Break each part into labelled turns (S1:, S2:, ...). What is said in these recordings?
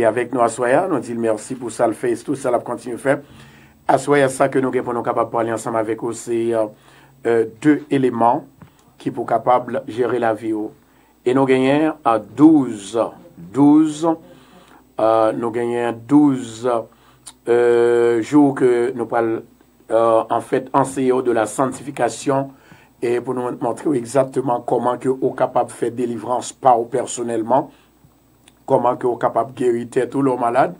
S1: est avec nous à Soya. Nous disons merci pour ça, le fait, tout ça, la continue à faire. À Soya, ça que nous sommes capables de parler ensemble avec vous, c'est deux éléments qui sont capables de gérer la vie. Et nous gagnons à 12 jours que nous parlons en fait enseigner de la sanctification et pour nous montrer exactement comment que vous êtes capable de faire délivrance par vous personnellement, comment que vous êtes capable de guérir tous leurs malades,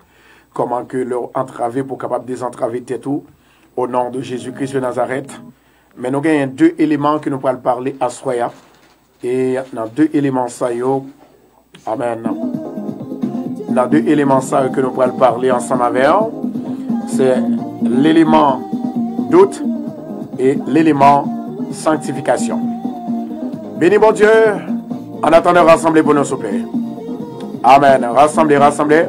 S1: comment que leur entraver pour capable de désentraver tout au nom de Jésus-Christ de Nazareth. Mais nous avons deux éléments que nous pourrons parler à Soya. Et dans deux éléments ça yo, amen. Dans deux éléments ça que nous pourrons parler ensemble avec, c'est l'élément doute et l'élément sanctification. Béni bon Dieu, en attendant rassembler pour nous souper. Amen. Rassemblez. Amen.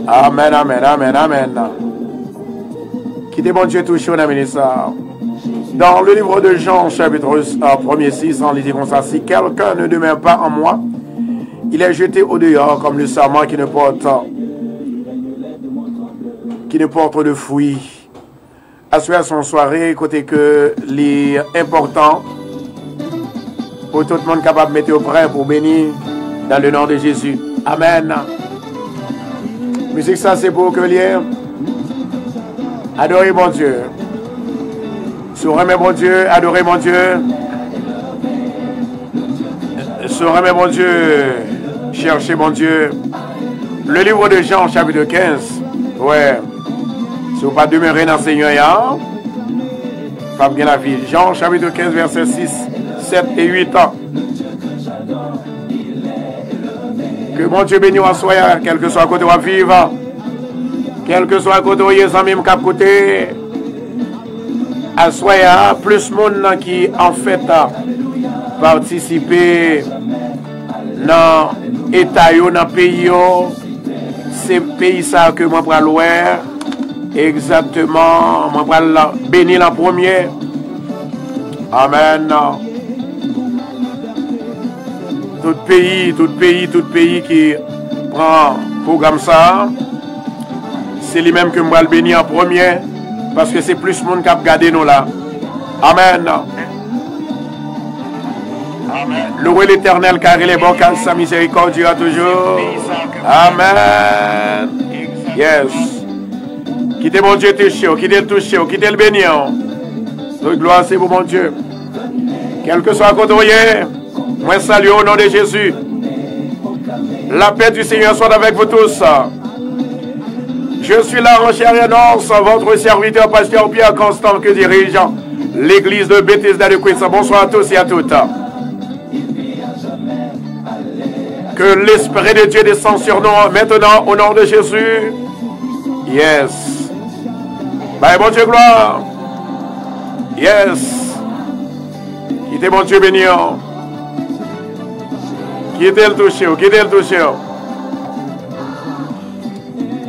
S1: Amen. Quittez bon Dieu touché, on a mené ça. Dans le livre de Jean, chapitre 1er 6, on lit comme ça: si quelqu'un ne demeure pas en moi, il est jeté au dehors comme le sarment qui ne porte de fruits. Assurer son soirée, côté que l'important pour tout le monde capable de mettre au prêt pour bénir dans le nom de Jésus. Amen. Musique, ça c'est pour que l'hier. Adorez mon Dieu. Sourez mon Dieu. Adorez mon Dieu. Sourez mon Dieu. Cherchez mon Dieu. Le livre de Jean, chapitre 15. Ouais. Si vous ne pas demeurer dans le Seigneur, pas bien la vie. Jean, chapitre 15, verset 6, 7 et 8 ans. Que mon Dieu bénisse à soi, quel que soit à côté où vivre, quel que soit à côté où il y a même qu'à côté, à soi, plus de monde qui en fait participer dans l'État, dans le pays, c'est le pays ça que moi je vais exactement, moi je vais bénir la première. Amen. Tout pays qui prend programme ça, c'est lui-même que je vais le bénir en premier, parce que c'est plus de monde qui a regardé nous là. Amen. Louez l'Éternel car il est bon, car sa miséricorde durera toujours. Amen. Yes. Quittez mon Dieu touché, quittez le bénir. Toute gloire c'est pour mon Dieu. Quel que soit à côté, moi salue au nom de Jésus. La paix du Seigneur soit avec vous tous. Je suis là en chair et en os, votre serviteur, pasteur Pierre Constant, que dirige l'église de Bethesda de Queens. Bonsoir à tous et à toutes. Que l'Esprit de Dieu descend sur nous maintenant au nom de Jésus. Yes. Bye, bon Dieu, gloire. Yes. Quittez mon Dieu béni. Quittez le toucher.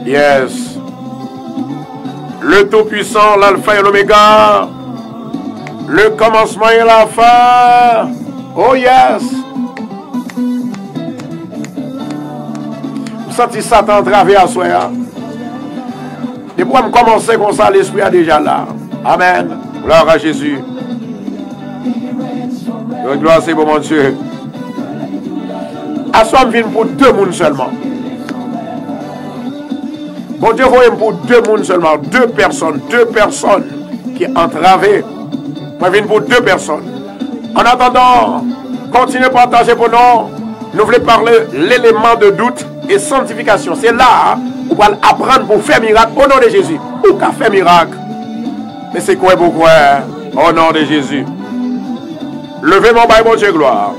S1: Yes. Le Tout-Puissant, l'Alpha et l'Oméga. Le commencement et la fin. Oh yes. Vous sentez Satan entravé à soi. Depuis que je commence comme ça, l'Esprit est déjà là. Amen. Gloire à Jésus. Gloire c'est pour mon Dieu. À soi, je viens pour deux personnes seulement. Bon Dieu, vous pour deux personnes seulement. Deux personnes qui entravent. Je viens pour deux personnes. En attendant, continuez à partager pour nous. Nous voulons parler l'élément de doute et sanctification. C'est là où on va apprendre pour faire miracle au nom de Jésus. Ou qu'à faire miracle. Mais c'est quoi pourquoi? Au nom de Jésus. Levez mon bail, mon Dieu, gloire.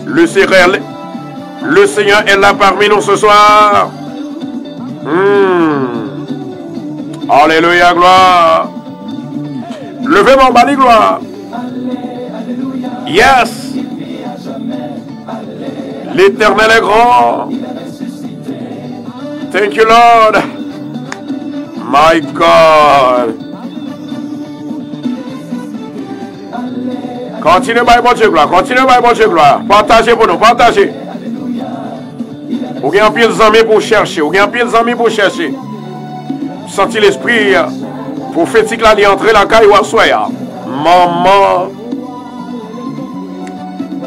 S1: Le Seigneur est là parmi nous ce soir. Alléluia, gloire. Levez mon bail, gloire. Yes. L'Éternel est grand. Thank you, Lord. My God. Continuez par bon Dieu gloire. Continuez par bon Dieu gloire. Partagez pour nous. Partagez. Vous avez un pile d'amis pour chercher. Vous avez un pile d'amis pour chercher. Sentez l'esprit prophétique là, il entrer la caille ou à soi. Maman.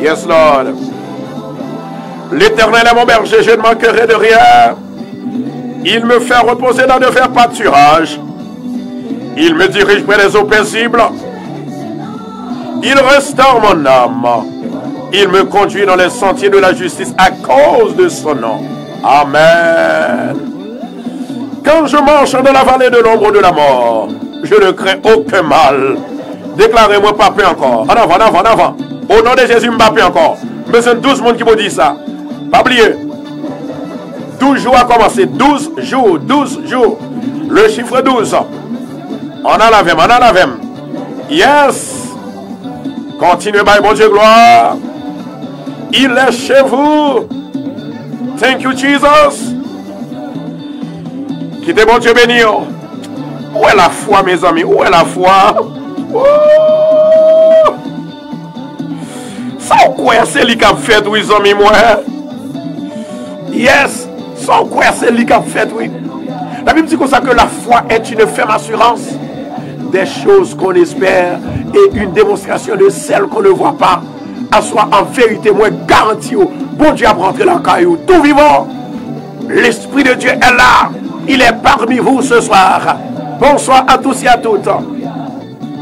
S1: Yes, Lord. L'Éternel est mon berger, je ne manquerai de rien. Il me fait reposer dans de verts pâturages. Il me dirige près des eaux paisibles. Il restaure mon âme. Il me conduit dans les sentiers de la justice à cause de son nom. Amen. Quand je marche dans la vallée de l'ombre de la mort, je ne crains aucun mal. Déclarez-moi pas peur encore. En avant, en avant, en avant. Au nom de Jésus, Mbappé encore. Mais c'est 12 personnes qui m'ont dit ça. Pas oublier. 12 jours à commencer. 12 jours. 12 jours. Le chiffre 12. On a la même. On a la même. Yes. Continuez, by mon Dieu, gloire. Il est chez vous. Thank you, Jesus. Quittez mon Dieu béni. Où est la foi, mes amis? Où est la foi? Ça, quoi, c'est lui qui a fait, oui, amis, moi. Yes. Ça, quoi, c'est lui qui a fait, oui. La Bible dit comme ça que la foi est une ferme assurance des choses qu'on espère et une démonstration de celles qu'on ne voit pas. À soi, en vérité, moi, garantis, bon Dieu a rentré dans le caillou. Tout vivant, l'Esprit de Dieu est là. Il est parmi vous ce soir. Bonsoir à tous et à toutes.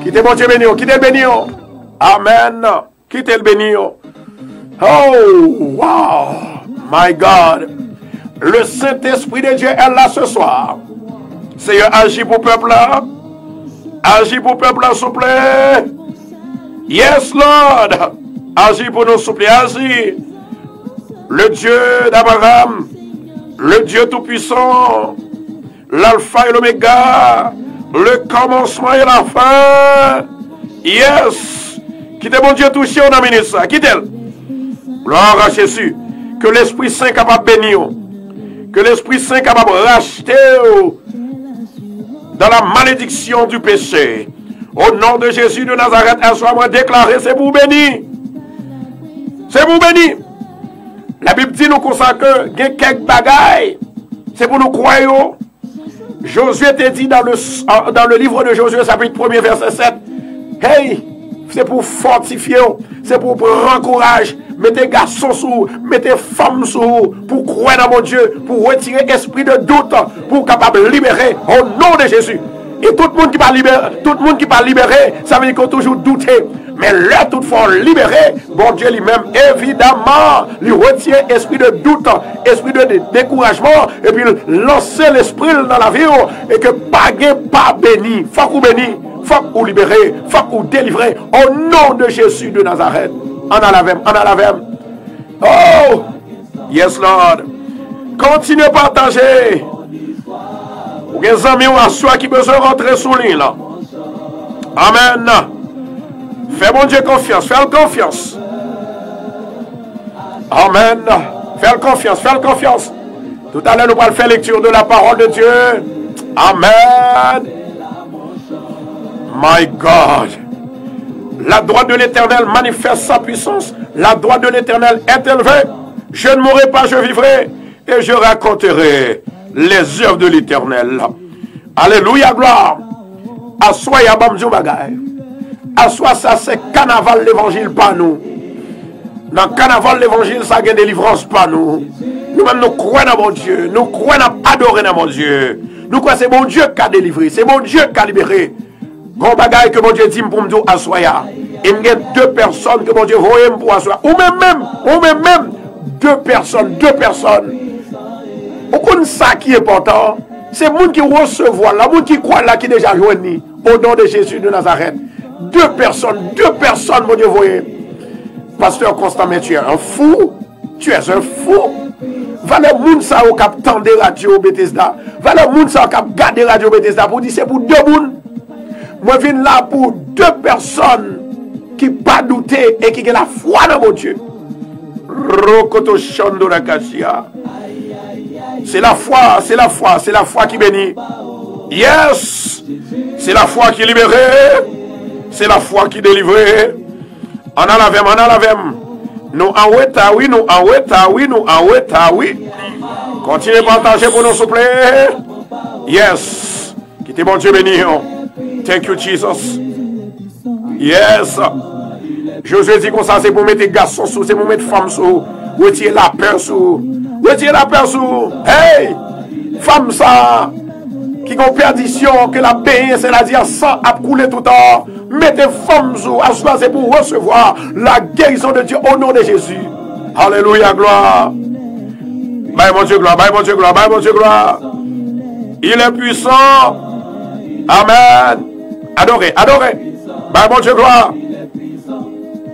S1: Quittez mon Dieu béni. Quittez le béni. Amen. Quittez le béni. Oh, wow. My God. Le Saint-Esprit de Dieu est là ce soir. Seigneur, agis pour le peuple là. Agis pour le peuple là, s'il vous plaît. Yes, Lord. Agis pour nous, s'il vous plaît. Agis. Le Dieu d'Abraham. Le Dieu tout-puissant. L'alpha et l'oméga. Le commencement et la fin. Yes. Quittez mon Dieu touché, on a mené ça. Quittez-le. Gloire à Jésus. Que l'Esprit Saint capable de bénir. Que l'Esprit Saint capable de racheter dans la malédiction du péché. Au nom de Jésus de Nazareth, un soir moi déclaré, c'est pour bénir. C'est pour bénir. La Bible dit nous comme ça que il y a quelques bagailles. C'est pour nous croire. Josué te dit dans le livre de Josué, chapitre 1er, verset 7. Hey, c'est pour fortifier, c'est pour prendre courage. Mettez garçons sous, mettez femmes sous, pour croire dans mon Dieu, pour retirer l'esprit de doute, pour capable libérer au nom de Jésus. Et tout le monde qui va libérer, ça veut dire qu'on toujours douter. Mais là, toutefois, libéré, bon Dieu lui-même, évidemment, lui retire esprit de doute, esprit de découragement, et puis lancer l'esprit dans la vie, et que pas béni, faut qu'on béni, faut qu'on libérer, faut qu'on délivrer, au nom de Jésus de Nazareth. On a la même. Oh, yes, Lord. Continuez à partager. Ou des amis ou à soi qui besoin rentrer sous l'île. Amen. Fais mon Dieu confiance. Fais confiance. Amen. Fais confiance. Tout à l'heure, nous allons faire lecture de la parole de Dieu. Amen. My God. La droite de l'Éternel manifeste sa puissance. La droite de l'Éternel est élevée. Je ne mourrai pas, je vivrai. Et je raconterai les œuvres de l'Éternel. Alléluia, gloire. Assois ya bamdjou bagay. Assois ça, c'est carnaval l'évangile par nous. Dans le carnaval l'évangile, ça a une délivrance par nous. Nous-mêmes, nous croyons dans mon Dieu. Nous croyons dans adorer dans mon Dieu. Nous croyons que c'est mon Dieu qui a délivré. C'est mon Dieu qui a libéré. Grand bagaille que mon Dieu dit pour me dire assois. Et il y a 2 personnes que mon Dieu voyait pour assoir. Ou même 2 personnes. Au compte ça qui est important, c'est le monde qui recevoir, le monde qui croit là, qui déjà joint au nom de Jésus de Nazareth. 2 personnes, mon Dieu voyait. Pasteur Constant, mais tu es un fou. Tu es un fou. Va le monde ça au cap tendre radio Bethesda. Va le monde ça au cap garder radio Bethesda pour dire c'est pour 2 personnes. Moi je viens là pour 2 personnes qui pas douter et qui ont la foi dans mon Dieu. Rokoto Shondo Rakasia. C'est la foi qui bénit. Yes, c'est la foi qui libère, c'est la foi qui délivre. On en lavem. Nous en oui, nous en oui. Continuez à partager pour nous, s'il vous plaît. Yes. Qui t'est bon Dieu béni. Thank you, Jesus. Yes. Josué dit comme ça, c'est pour mettre garçons sous, c'est pour mettre femmes sous. Retirer la peur sous. Hey! Femme ça, qui ont perdition, que la paix, c'est-à-dire sang a coulé tout le temps. Mettez femmes sous, assoyez pour recevoir la guérison de Dieu au nom de Jésus. Alléluia, gloire. Bye mon Dieu, gloire. Il est puissant. Amen. Adorez. Bye mon Dieu, gloire.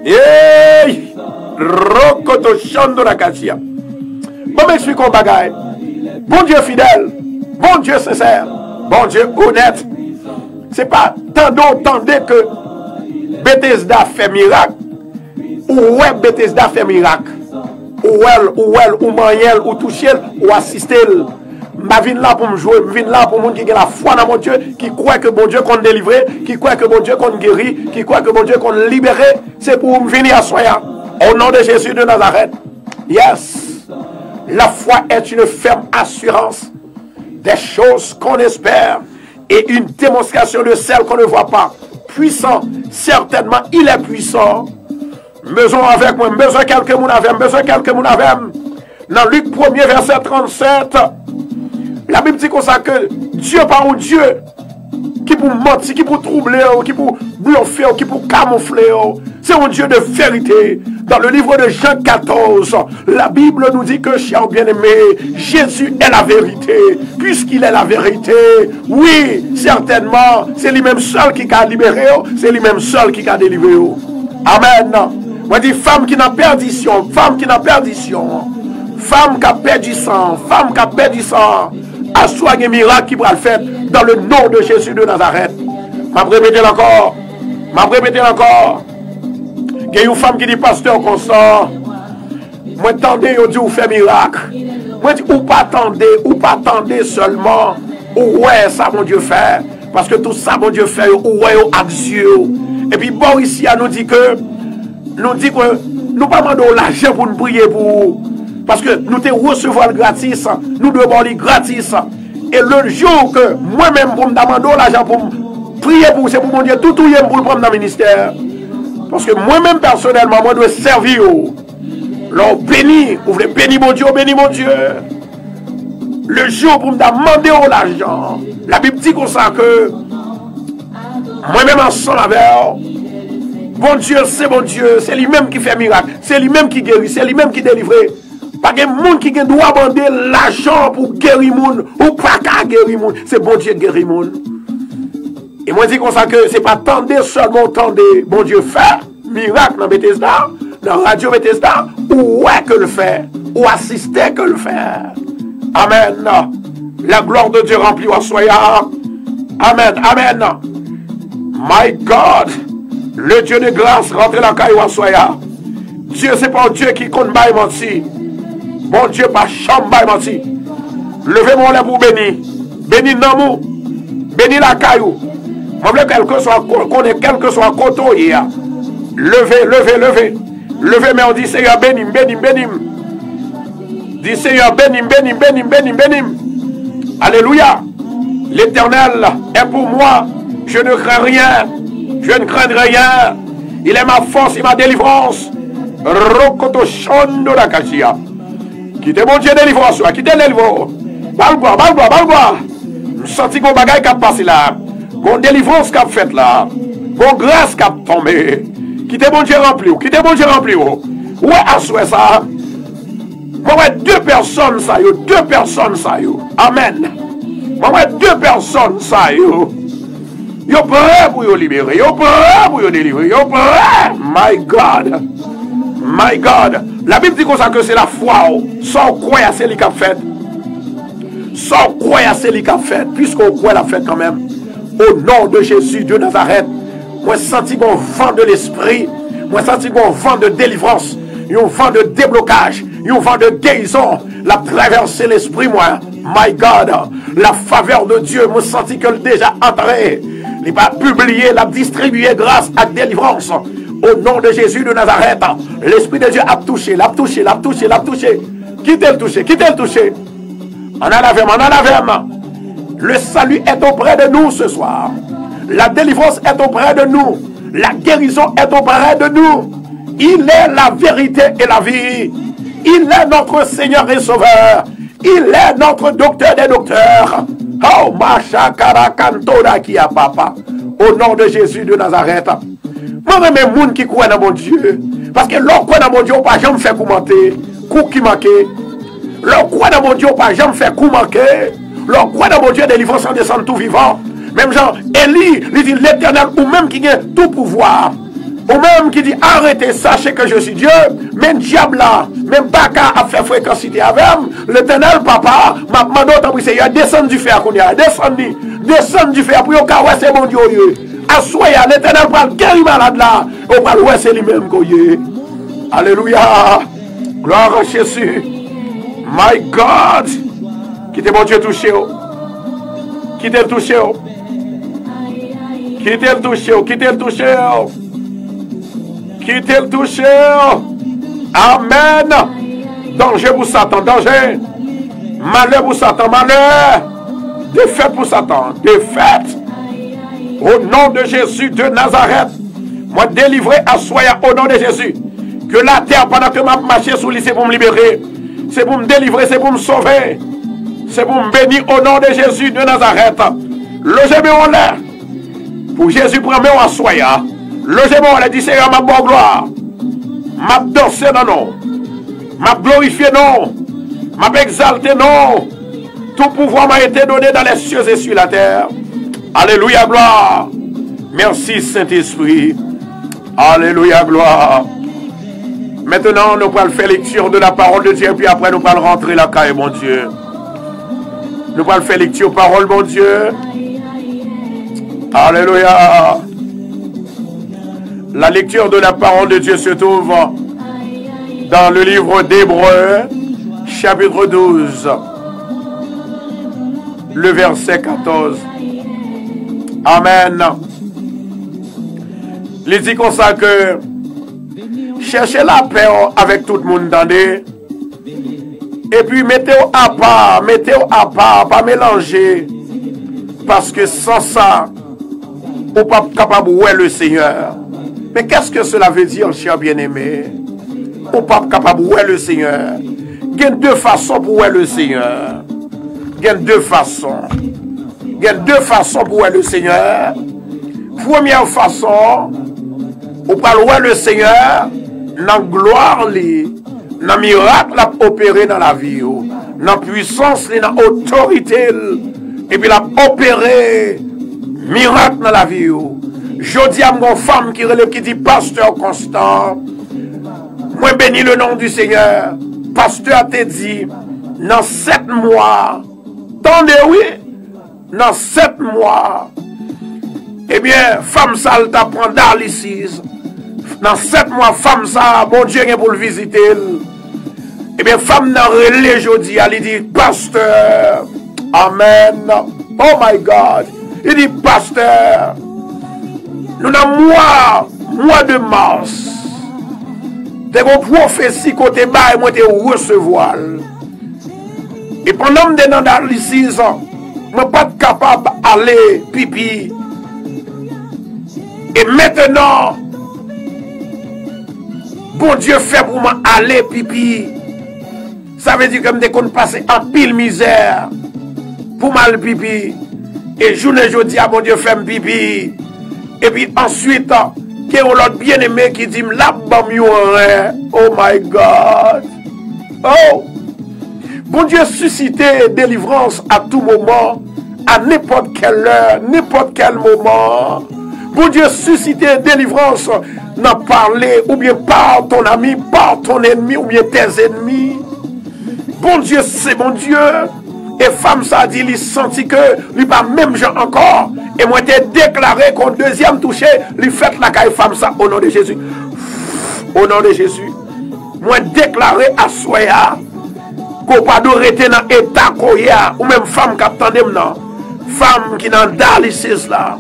S1: Hey! Rokoto chando la katia. Bon, m'expliquons bagaille. Bon Dieu fidèle, bon Dieu sincère, bon Dieu honnête. C'est pas tant que Bethesda fait miracle. Ou Bethesda fait miracle. Ou maniel, ou toucher, ou assister. Je viens là pour me jouer, je viens là pour monde qui a la foi dans mon Dieu, qui croit que bon Dieu qu'on délivrer, qui croit que bon Dieu qu'on guérit, qui croit que bon Dieu qu'on libérer. C'est pour me venir à soya. Au nom de Jésus de Nazareth. Yes. La foi est une ferme assurance des choses qu'on espère et une démonstration de celles qu'on ne voit pas. Puissant, certainement, il est puissant. Besoin avec moi, besoin quelques moun avec, Dans Luc 1er, verset 37, la Bible dit comme ça que Dieu par un Dieu qui pour mentir, qui pour troubler, qui pour bluffer, qui pour camoufler. C'est un Dieu de vérité. Dans le livre de Jean 14, la Bible nous dit que, cher bien-aimé, Jésus est la vérité. Puisqu'il est la vérité, oui, certainement, c'est lui-même seul qui a libéré, c'est lui-même seul qui a délivré. Amen. Moi, je dis femme qui n'a perdition, femme qui a perdu sang, à soi un miracle qui va le faire dans le nom de Jésus de Nazareth. Je vais répéter encore. Il y a une femme qui dit pasteur comme ça. Moi attendez, on dit ou fait miracle. Moi dis ou pas attendez seulement. Ouais, ça mon Dieu fait. Parce que tout ça mon Dieu fait, ouais action. Et puis bon ici nous dit que nous pas demandons l'argent pour nous prier pour. Parce que nous te recevons gratis, nous devons aller gratis. Et le jour que moi-même pour me demander l'argent pour prier pour, c'est pour mon Dieu tout pour le prendre dans le ministère. Parce que moi-même personnellement, moi je dois servir. L'on bénit, vous voulez bénir mon Dieu. Le jour pour me demander l'argent, la Bible dit comme ça que moi-même ensemble avec bon Dieu, c'est lui-même qui fait miracle, c'est lui-même qui guérit, c'est lui-même qui délivre. Pas de monde qui doit demander l'argent pour guérir monde ou pas qu'à guérir monde, c'est bon Dieu qui guérit monde. Et moi je dis comme ça que c'est pas tendez seulement tendez, bon Dieu fait miracle dans Bethesda, dans Radio Bethesda, ou ouais que le fait, ou assister que le faire. Amen. La gloire de Dieu remplit au soya. Amen. My God, le Dieu de grâce rentre la caille au soya. Dieu c'est pas un Dieu qui compte bail menti. Bon Dieu pas chambre bail menti. Levez mon lèvre pour bénir. Bénir Namou. Bénir la caillou. Moi je quel que soit coton hier. Levez. Mais on dit Seigneur bénis. Dis Seigneur bénis. Alléluia. L'Éternel est pour moi. Je ne crains rien. Il est ma force et ma délivrance. Rokoto chondo la kachia. Quittez mon Dieu délivrance. Quittez délivrance. Balbois. Je sens que mon bagage qui a passé là. Mon délivrance qui a fait là. Mon grâce qui a tombé. Quittez mon Dieu rempli. Ouais, assois ça. Moi, deux personnes ça. Amen. Moi, deux personnes ça. Yo prêt pour yo libérer. Yo prêt pour yo délivrer. Yo prêt. My God. La Bible dit comme ça que c'est la foi. Sans croire à celui qui a fait. Puisqu'on croit la fait quand même. Au nom de Jésus de Nazareth. Moi, senti qu'on vent de l'esprit. Moi, senti qu'on vent de délivrance. Un vent de déblocage. Un vent de guérison. La traverser l'esprit, moi. My God. La faveur de Dieu. Moi, senti qu'elle déjà entrée. Il va publier, la distribuer grâce à délivrance. Au nom de Jésus de Nazareth, l'Esprit de Dieu a touché, l'a touché, l'a touché, l'a touché. Quittez le toucher, quittez le toucher. On a la verme, on a la verme. Le salut est auprès de nous ce soir. La délivrance est auprès de nous. La guérison est auprès de nous. Il est la vérité et la vie. Il est notre Seigneur et Sauveur. Il est notre docteur des docteurs. Oh, Machakara Kantoda qui a papa. Au nom de Jésus de Nazareth. Moi, même les gens qui croient dans mon Dieu. Parce que l'on croit dans mon Dieu, on ne peut jamais faire commenter. Coup qui manque. L'on croit dans mon Dieu, on ne peut jamais faire coup manquer. L'on croit dans mon Dieu, délivrance en descend tout vivant. Même Jean, Élie, il dit l'Éternel, ou même qui a tout pouvoir. Ou même qui dit arrêtez, sachez que je suis Dieu. Même diable là, même pas qu'à faire fréquencité avec l'Éternel, papa, m'a demandé au Seigneur, descend du fer qu'on y a, descend du fer pour yon ka ouais c'est mon Dieu. Assoya, l'Éternel parle guérir malade là, on parle ouais c'est lui-même qu'on y est. Alléluia, gloire à Jésus. My God, quittez mon Dieu touché, quittez le touché, quittez le touché, quittez le touché. Quittez le toucher. Amen. Danger pour Satan, danger. Malheur pour Satan, malheur. Défaite pour Satan, défaite. Au nom de Jésus de Nazareth. Moi délivré à soya au nom de Jésus. Que la terre pendant que je marche sous lui, c'est pour me libérer. C'est pour me délivrer, c'est pour me sauver. C'est pour me bénir au nom de Jésus de Nazareth. Logez-moi en l'air. Pour Jésus, prenez-moi à soya. Logez-moi, elle a dit Seigneur, ma bonne gloire. M'a dansé non, non. M'a glorifié non. M'a exalté non. Tout pouvoir m'a été donné dans les cieux et sur la terre. Alléluia, gloire. Merci Saint-Esprit. Alléluia, gloire. Maintenant, nous allons faire lecture de la parole de Dieu, puis après nous allons rentrer la caille, mon Dieu. Nous allons faire lecture parole, mon Dieu. Alléluia. La lecture de la parole de Dieu se trouve dans le livre d'Hébreux, chapitre 12, le verset 14. Amen. Il dit comme ça que cherchez la paix avec tout le monde, attendez. Et puis mettez-vous à part, pas mélanger. Parce que sans ça, vous n'êtes pas capable de voir le Seigneur. Mais qu'est-ce que cela veut dire, cher bien-aimé? Vous n'êtes pas capable de voir le Seigneur. Il y a deux façons pour voir le Seigneur. Il y a deux façons. Il y a deux façons pour voir le Seigneur. Première façon, vous pouvez voir le Seigneur dans la gloire, dans le miracle opéré dans la vie, dans la puissance, dans l'autorité, et puis la opéré miracle dans la vie. Je dis à mon femme qui relève, qui dit pasteur Constant, moi bénis le nom du Seigneur. Pasteur te dit, dans 7 mois, attendez oui, dans 7 mois, eh bien, femme ça, elle t'apprend d'Alicis. Dans 7 mois, femme ça, mon Dieu est pour le visiter. Eh bien, femme n'a relais, je dis, elle dit, pasteur, amen. Oh my God. Il dit, pasteur, nous avons mois de mars. Des prophéties côté bas et moi te recevoir. Et pendant que je suis dans les 6 ans, je ne suis pas capable d'aller pipi. Et maintenant, bon Dieu fait pour moi aller pipi. Ça veut dire que je suis passé en pile misère pour mal pipi. Et journée jeudi, bon Dieu fait pipi. Et puis ensuite, il y a l'autre bien-aimé qui dit la oh my God. Oh! Bon Dieu suscité délivrance à tout moment, à n'importe quelle heure, n'importe quel moment. Bon Dieu suscité délivrance, n'a parlé ou bien par ton ami, par ton ennemi ou bien tes ennemis. Bon Dieu, c'est mon Dieu. Et femme ça dit, il sentit que lui pas même gens encore. Et moi t'ai déclaré qu'on deuxième touché, lui fait la caille femme ça au nom de Jésus. Au nom de Jésus. Moi déclaré à soya qu'on pas d'arrêter dans état koya ou même femme qui attendait maintenant. Femme qui dans dialysis là.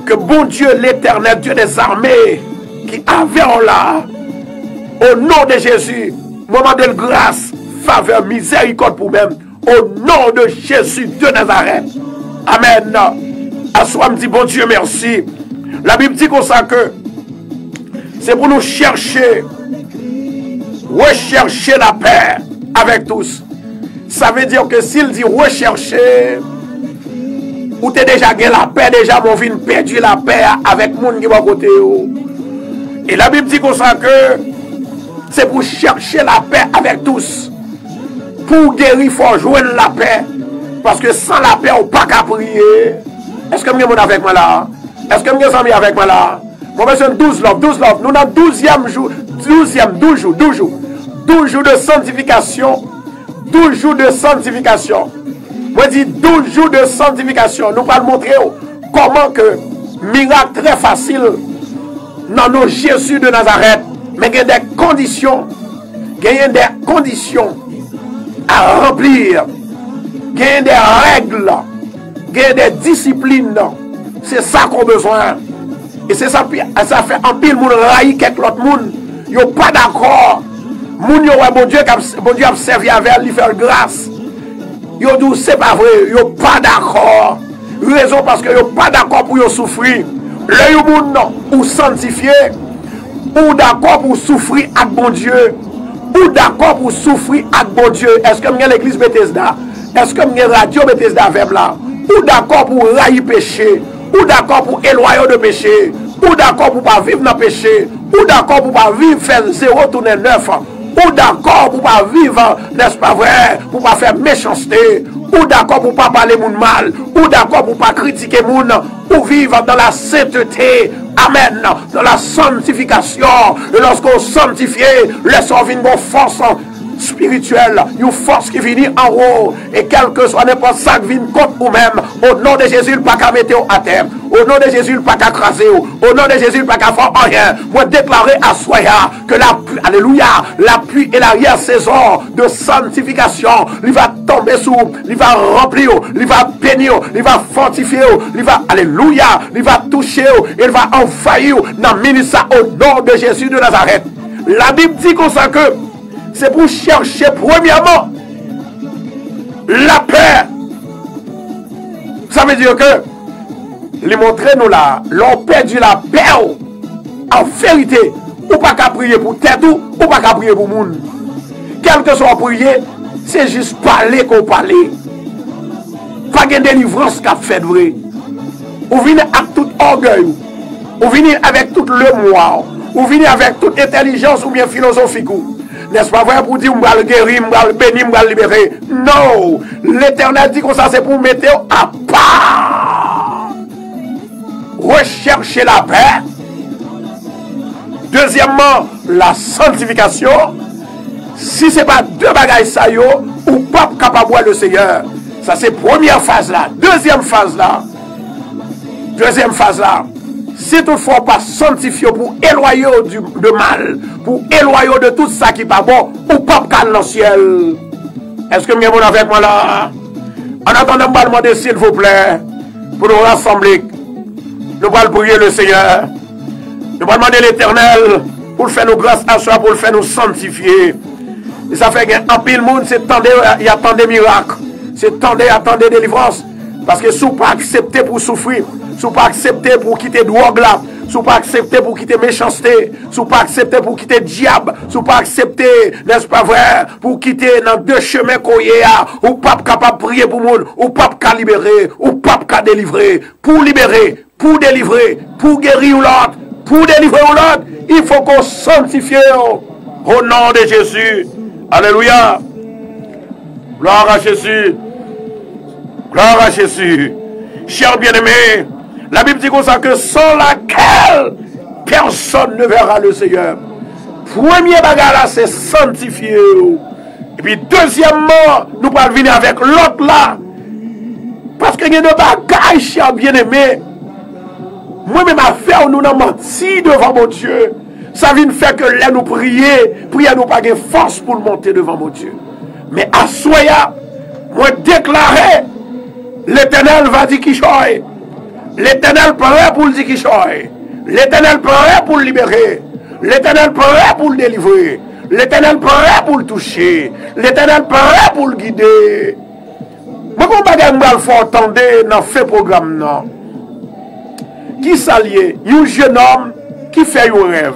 S1: que bon Dieu, l'Éternel, Dieu des armées, qui avait en là, au nom de Jésus, moment de grâce, faveur, miséricorde pour même, au nom de Jésus de Nazareth. Amen. À soi, me dit, bon Dieu, merci. La Bible dit comme ça que c'est pour nous chercher, rechercher la paix avec tous. Ça veut dire que s'il dit rechercher, ou t'es déjà gagné la paix, déjà mon vin perdu la paix avec moun qui va côté. Et la Bible dit comme ça que c'est pour chercher la paix avec tous. Pour guérir, il faut joindre la paix. Parce que sans la paix, on ne peut pas prier. Est-ce que vous êtes avec moi là? Est-ce que vous êtes amis avec moi là? Mon monsieur, 12 love. Nous avons 12e jour, 12 jours de sanctification. 12 jours de sanctification. Moi, je dis 12 jours de sanctification. Nous allons montrer comment que miracle très facile dans nos Jésus de Nazareth. Mais il y a des conditions. Il y a des conditions à remplir. Il y a des règles. Il y a des disciplines. C'est ça qu'on a besoin. Et c'est ça, ça fait un pile moun raï quelques autres moun. Yo pas d'accord. Moun yo bon Dieu a servi avec lui faire grâce. Yo dit c'est pas vrai, yo pas d'accord. Raison parce que yo pas d'accord pour yo souffrir. Le yo moun non, ou sanctifier, ou d'accord pour souffrir avec bon Dieu, ou d'accord pour souffrir avec bon Dieu. Est-ce que m'y a l'église Bethesda? Est-ce que m'y a radio Bethesda avec là? Ou d'accord pour railler péché, ou d'accord pour éloigner de péché, ou d'accord pour pas vivre dans le péché, ou d'accord pour pas vivre faire 0 tourner 9, ou d'accord pour pas vivre, n'est-ce pas vrai, pour pas faire méchanceté, ou d'accord pour pas parler moun mal, ou d'accord pour pas critiquer moun, ou vivre dans la sainteté, amen, dans la sanctification. Et lorsqu'on sanctifie, laissons venir une force spirituelle, une force qui vient en haut, et quel que soit n'importe ça qui vient contre vous-même, au nom de Jésus, pas qu'à mettre à terre, au nom de Jésus, pas qu'à craser, au nom de Jésus, pas qu'à faire rien. Moi, déclarer à Soya que la pluie, alléluia, la pluie et l'arrière-saison de sanctification, il va tomber sous, il va remplir, il va bénir, il va fortifier, il va, alléluia, il va toucher, il va envahir dans le ministère au nom de Jésus de Nazareth. La Bible dit comme ça que c'est pour chercher premièrement la paix. Ça veut dire que les montrer nous là, l'on perdu la paix. En vérité, ou pas qu'à prier pour tête ou pas qu'à prier pour monde. Quel que soit prier, c'est juste parler qu'on parle. Pas de délivrance qu'a fait vrai. Ou venez avec tout orgueil, ou venez avec tout le moi, ou venez avec toute intelligence ou bien philosophique. N'est-ce pas vrai pour dire, on va le guérir, on va le bénir, on va le libérer? Non! L'Éternel dit que ça, c'est pour mettre à part. Rechercher la paix. Deuxièmement, la sanctification. Si ce n'est pas deux bagailles ça, ou pas capable de voir le Seigneur. Ça, c'est première phase là. Deuxième phase là. Si toutefois pas sanctifié pour éloigner de mal, pour éloigner de tout ça qui n'est pas bon, ou pas dans le ciel. Est-ce que vous êtes avec moi là? En attendant, je vais demander s'il vous plaît, pour nous rassembler, nous allons prier le Seigneur. Nous allons demander l'Éternel pour faire nos grâces à soi, pour le faire nous sanctifier. Et ça fait qu'un pile monde, c'est il y a tant de miracles, c'est tant de délivrance. Parce que si vous ne pas accepter pour souffrir, si vous pas accepter pour quitter drogue là, si vous pas accepter pour quitter méchanceté, si vous pas accepter pour quitter diable, si vous pas accepter, n'est-ce pas vrai, pour quitter dans deux chemins qu'on y a, ou pas capable de prier pour le monde, ou pas capable libérer, ou pas capable délivrer, pour libérer, pour délivrer, pour guérir l'autre, pour délivrer l'autre, il faut qu'on sanctifie au nom de Jésus. Alléluia. Gloire à Jésus. Gloire à Jésus. Chers bien-aimés, la Bible dit comme ça que sans laquelle personne ne verra le Seigneur. Premier bagage là, c'est sanctifier. Et puis deuxièmement, nous allons venir avec l'autre là. Parce qu'il y a des bagages, chers bien-aimés. Moi-même à faire, nous n'avons menti devant mon Dieu. Ça vient faire que là nous prier nous pas de force pour monter devant mon Dieu. Mais à Soya, moi déclarer, l'Éternel va dire qui choisit. L'Éternel prêt pour le dire qui choisit. L'Éternel prêt pour le libérer. L'Éternel prêt pour le délivrer. L'Éternel prêt pour le toucher. L'Éternel prêt pour le guider. Je ne sais pas si vous faut entendre dans ce programme. Non. Qui s'allie? Un jeune homme qui fait un rêve.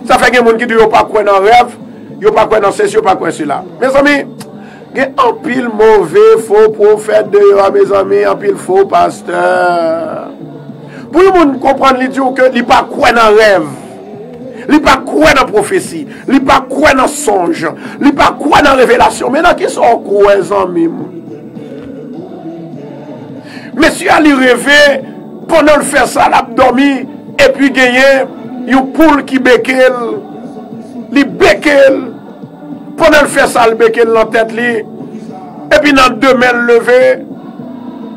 S1: Ça fait que les gens qui disent qu'ils ne pas quoi dans le rêve, ils ne pas quoi dans ceci, ils ne pas quoi cela. Mes amis, il y a un pile mauvais, faux prophète dehors, mes amis, un pile faux pasteur. Pour les gens comprendre, ils disent qu'ils ne pas quoi dans le rêve. Ils ne pas quoi dans la prophétie. Ils ne pas quoi dans le songe. Ils ne pas quoi dans la révélation. Maintenant, qui sont quoi, les amis? Monsieur a rêvé pendant le faire ça, il a dormi et puis gagné une poule qui béquelle. Il béquelle. Pendant le faire ça, il béquelle dans la tête. Et puis dans deux mains levé.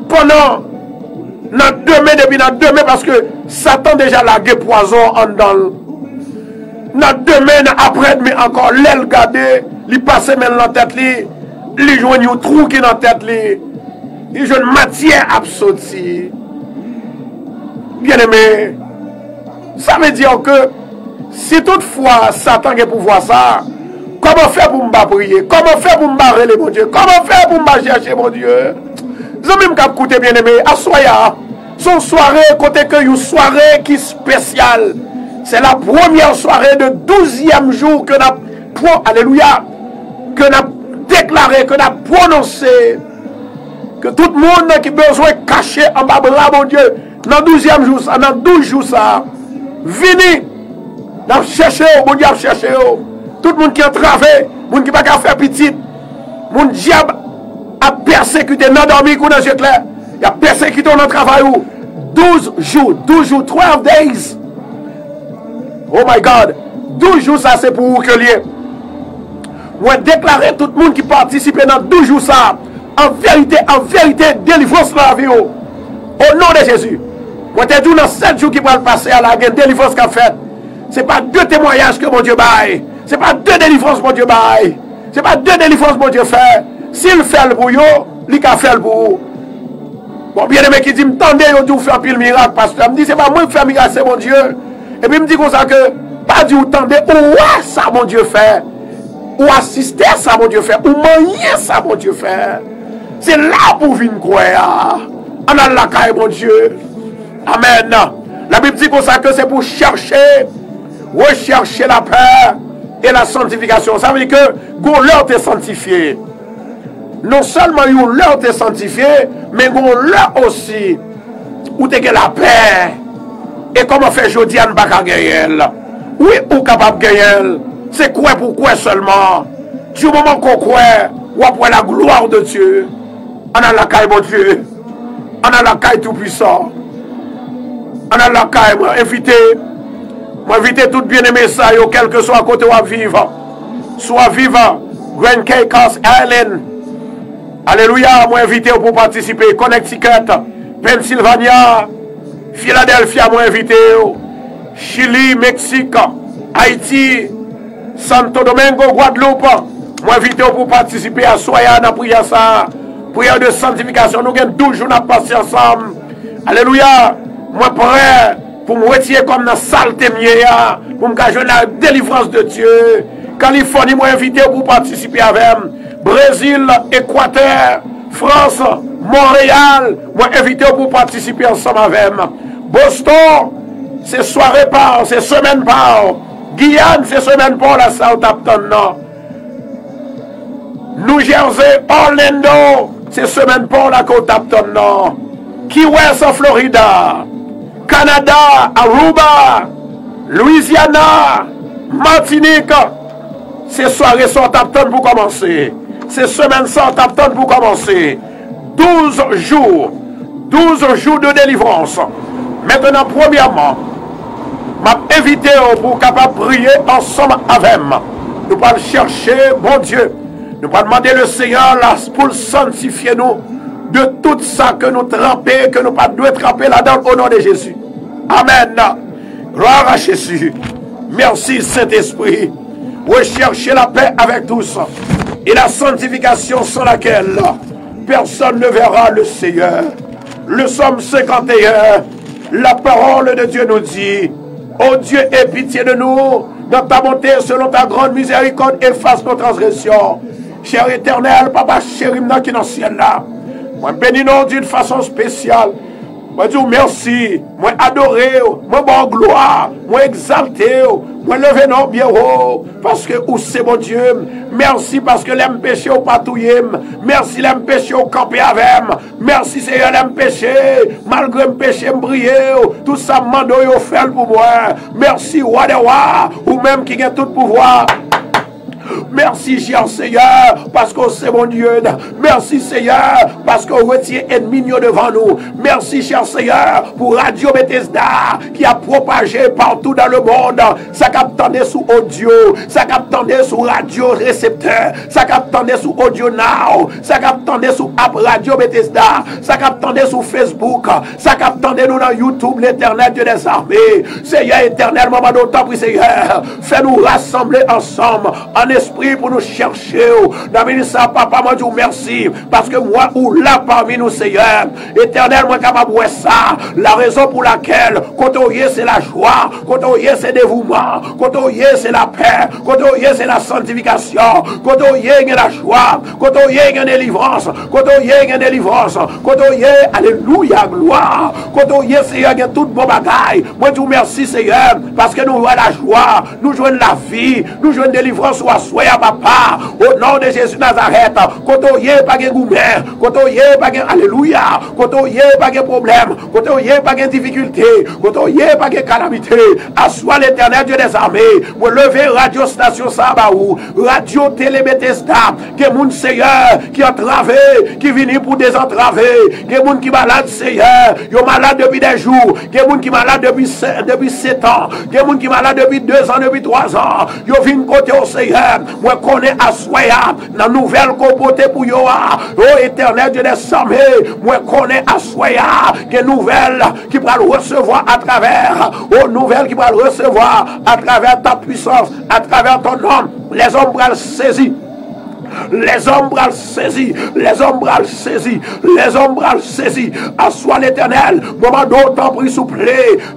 S1: Pendant dans deux mains, depuis dans deux mains, parce que Satan déjà lagué poison en dedans. Dans deux mains, après, mais encore l'aile gardée, il passe même dans la tête. Il joue un trou qui est dans la tête. Il joue une matière absortie. Bien aimé, ça veut dire que si toutefois Satan a pouvoir ça, comment faire pour me prier? Comment faire pour me barrer mon Dieu? Comment faire pour me chercher mon Dieu? Je vais même écouter bien aimé, à soya, son soirée, côté que une soirée qui est spéciale. C'est la première soirée de 12e jour que nous alléluia, que nous déclaré, que nous prononcé. Que tout le monde qui a besoin de cacher en bas, mon Dieu, dans 12e jour, dans 12 jours, ça, venez, nous chercher, mon Dieu, chercher. Tout le monde qui a travaillé, le monde qui n'a pas fait petit, mon diable a persécuté, n'a dormi qu'on a jeté clair, il a persécuté dans le travail. 12 jours, 12 days. Oh my God, 12 jours, ça c'est pour vous que lié. Moi, déclarer tout le monde qui participe dans 12 jours, ça. En vérité, délivrance dans la vie. Au nom de Jésus. Moi, te dis dans 7 jours qui vont passer à la délivrance qu'a fait. Ce n'est pas 2 témoignages que mon Dieu baille. Ce n'est pas 2 délivrances que mon Dieu baille. Ce n'est pas 2 délivrances que mon Dieu fait. S'il fait le pour vous, il a fait le pour vous. Bon, bien aimé qui dit, m'tendez, vous faire pile miracle, pasteur. Me dit, c'est pas moi qui fais miracle, c'est mon Dieu. Et puis me dit comme ça que, pas dit, vous tendez, ou ça mon Dieu fait. Ou assister ça mon Dieu fait. Ou manier ça mon Dieu fait. C'est là pour venir croire. En Allah, mon Dieu. Amen. La Bible dit comme ça que c'est pour chercher, rechercher la paix et la sanctification. Ça veut dire que l'heure est sanctifié. Non seulement l'heure est sanctifié, mais l'heure aussi où tu as la paix. Et comment faire aujourd'hui à ne pas gagner? Oui, ou capable de gagner. C'est quoi pourquoi seulement? Du moment qu'on croit, ou après la gloire de Dieu. On a la caille, mon Dieu. On a la caille tout puissant. On a la caille, moi, inviter tout bien-aimé ça, quel que soit à côté ou vivre. Soit vivant, Grand Caicos Island. Alléluia, moi, invité pour participer. Connecticut, Pennsylvania, Philadelphia, moi, invité. Chili, Mexique, Haïti, Santo Domingo, Guadeloupe. Moi, invité pour participer à Soya dans la prière ça. Prière de sanctification, nous avons 12 jours à passer ensemble. Alléluia. Moi prêt pour me retirer comme dans la saleté mienne, pour me cacher la délivrance de Dieu. Californie, moi invité pour participer avec. Brésil, Équateur, France, Montréal, moi invité pour participer ensemble avec. Boston, c'est soirée par, c'est semaine par. Guyane, c'est semaine par la Southampton, non. New Jersey, Orlando, c'est semaine pour la Southampton, non. Key West en Florida, Canada, Aruba, Louisiana, Martinique, c'est soirée Southampton pour commencer. C'est semaine Southampton pour commencer. 12 jours de délivrance. Maintenant, premièrement, m'a invité pour capable prier ensemble avec moi. Nous allons chercher, bon Dieu, nous allons demander le Seigneur là, pour sanctifier nous de tout ça que nous trempons, que nous ne devons pas tremper là-dedans au nom de Jésus. Amen. Gloire à Jésus. Merci Saint-Esprit. Recherchez la paix avec tous et la sanctification sans laquelle personne ne verra le Seigneur. Le psaume 51, la parole de Dieu nous dit, ô Dieu, aie pitié de nous, dans ta bonté, selon ta grande miséricorde, efface nos transgressions. Cher éternel, papa chéri, qui est dans le ciel là, moi bénis nous d'une façon spéciale. Moi dis merci, moi adoré, moi bon gloire, moi exalté, moi levé non bien haut, parce que où c'est mon Dieu. Merci parce que l'aime péché au patouillé. Merci l'aime péché au campé avec. Merci Seigneur l'aime péché, malgré me péché me briller, tout ça mando yo fait pour moi. Merci roi des rois, ou même qui a tout pouvoir. Merci, cher Seigneur, parce que c'est mon Dieu. Merci, Seigneur, parce qu'on retient ennemi devant nous. Merci, cher Seigneur, pour Radio Bethesda qui a propagé partout dans le monde. Ça captendait sous audio, ça captendait sous radio récepteur, ça captendait sous audio now, ça captendait sous app Radio Bethesda, ça captendait sous Facebook, ça captendait nous dans YouTube, l'éternel Dieu des armées. Seigneur éternel, maman d'autant, Seigneur, fais-nous rassembler ensemble en esprit pour nous chercher. Dans ça, papa, moi, je vous remercie. Parce que moi, ou là parmi nous, Seigneur, éternel, moi, capable de ça. La raison pour laquelle, quand on y est, c'est la joie. Quand on y est, c'est le dévouement. Quand on y est, c'est la paix. Quand on y est, c'est la sanctification. Quand on y est, il y a la joie. Quand on y est, il y a la délivrance. Quand on y est, il y a la délivrance. Quand on y est, alléluia, gloire. Quand on y est, Seigneur, il y a tout bon bagaille. Moi, je vous remercie, Seigneur, parce que nous jouons la joie. Nous jouons la vie. Nous jouons la délivrance. Soyez papa, au nom de Jésus Nazareth, quand on y est, pas de gourmet, quand on y est, pas de alléluia, quand on y est, pas de problème, quand on y est, pas de difficulté, quand on y est, pas de calamité, assois l'éternel Dieu des armées, pour lever radio station Sabaou, radio télé Bethesda, que mon Seigneur qui a entravé, qui vient pour désentraver, que mon qui malade Seigneur, yo malade depuis des jours, que mon qui malade depuis 7 ans, que mon qui malade depuis 2 ans, depuis 3 ans, yo vient côté au Seigneur. Moi connais à soya la nouvelle compoté pour yo oh éternel Dieu des armées moi connais à soya que nouvelle qui va le recevoir à travers aux nouvelles qui va le recevoir à travers ta puissance à travers ton nom les hommes vont le saisir. Les hommes bras saisis, les hommes bras saisis, les hommes bras saisis. Assois l'éternel, moment d'autant prie souple,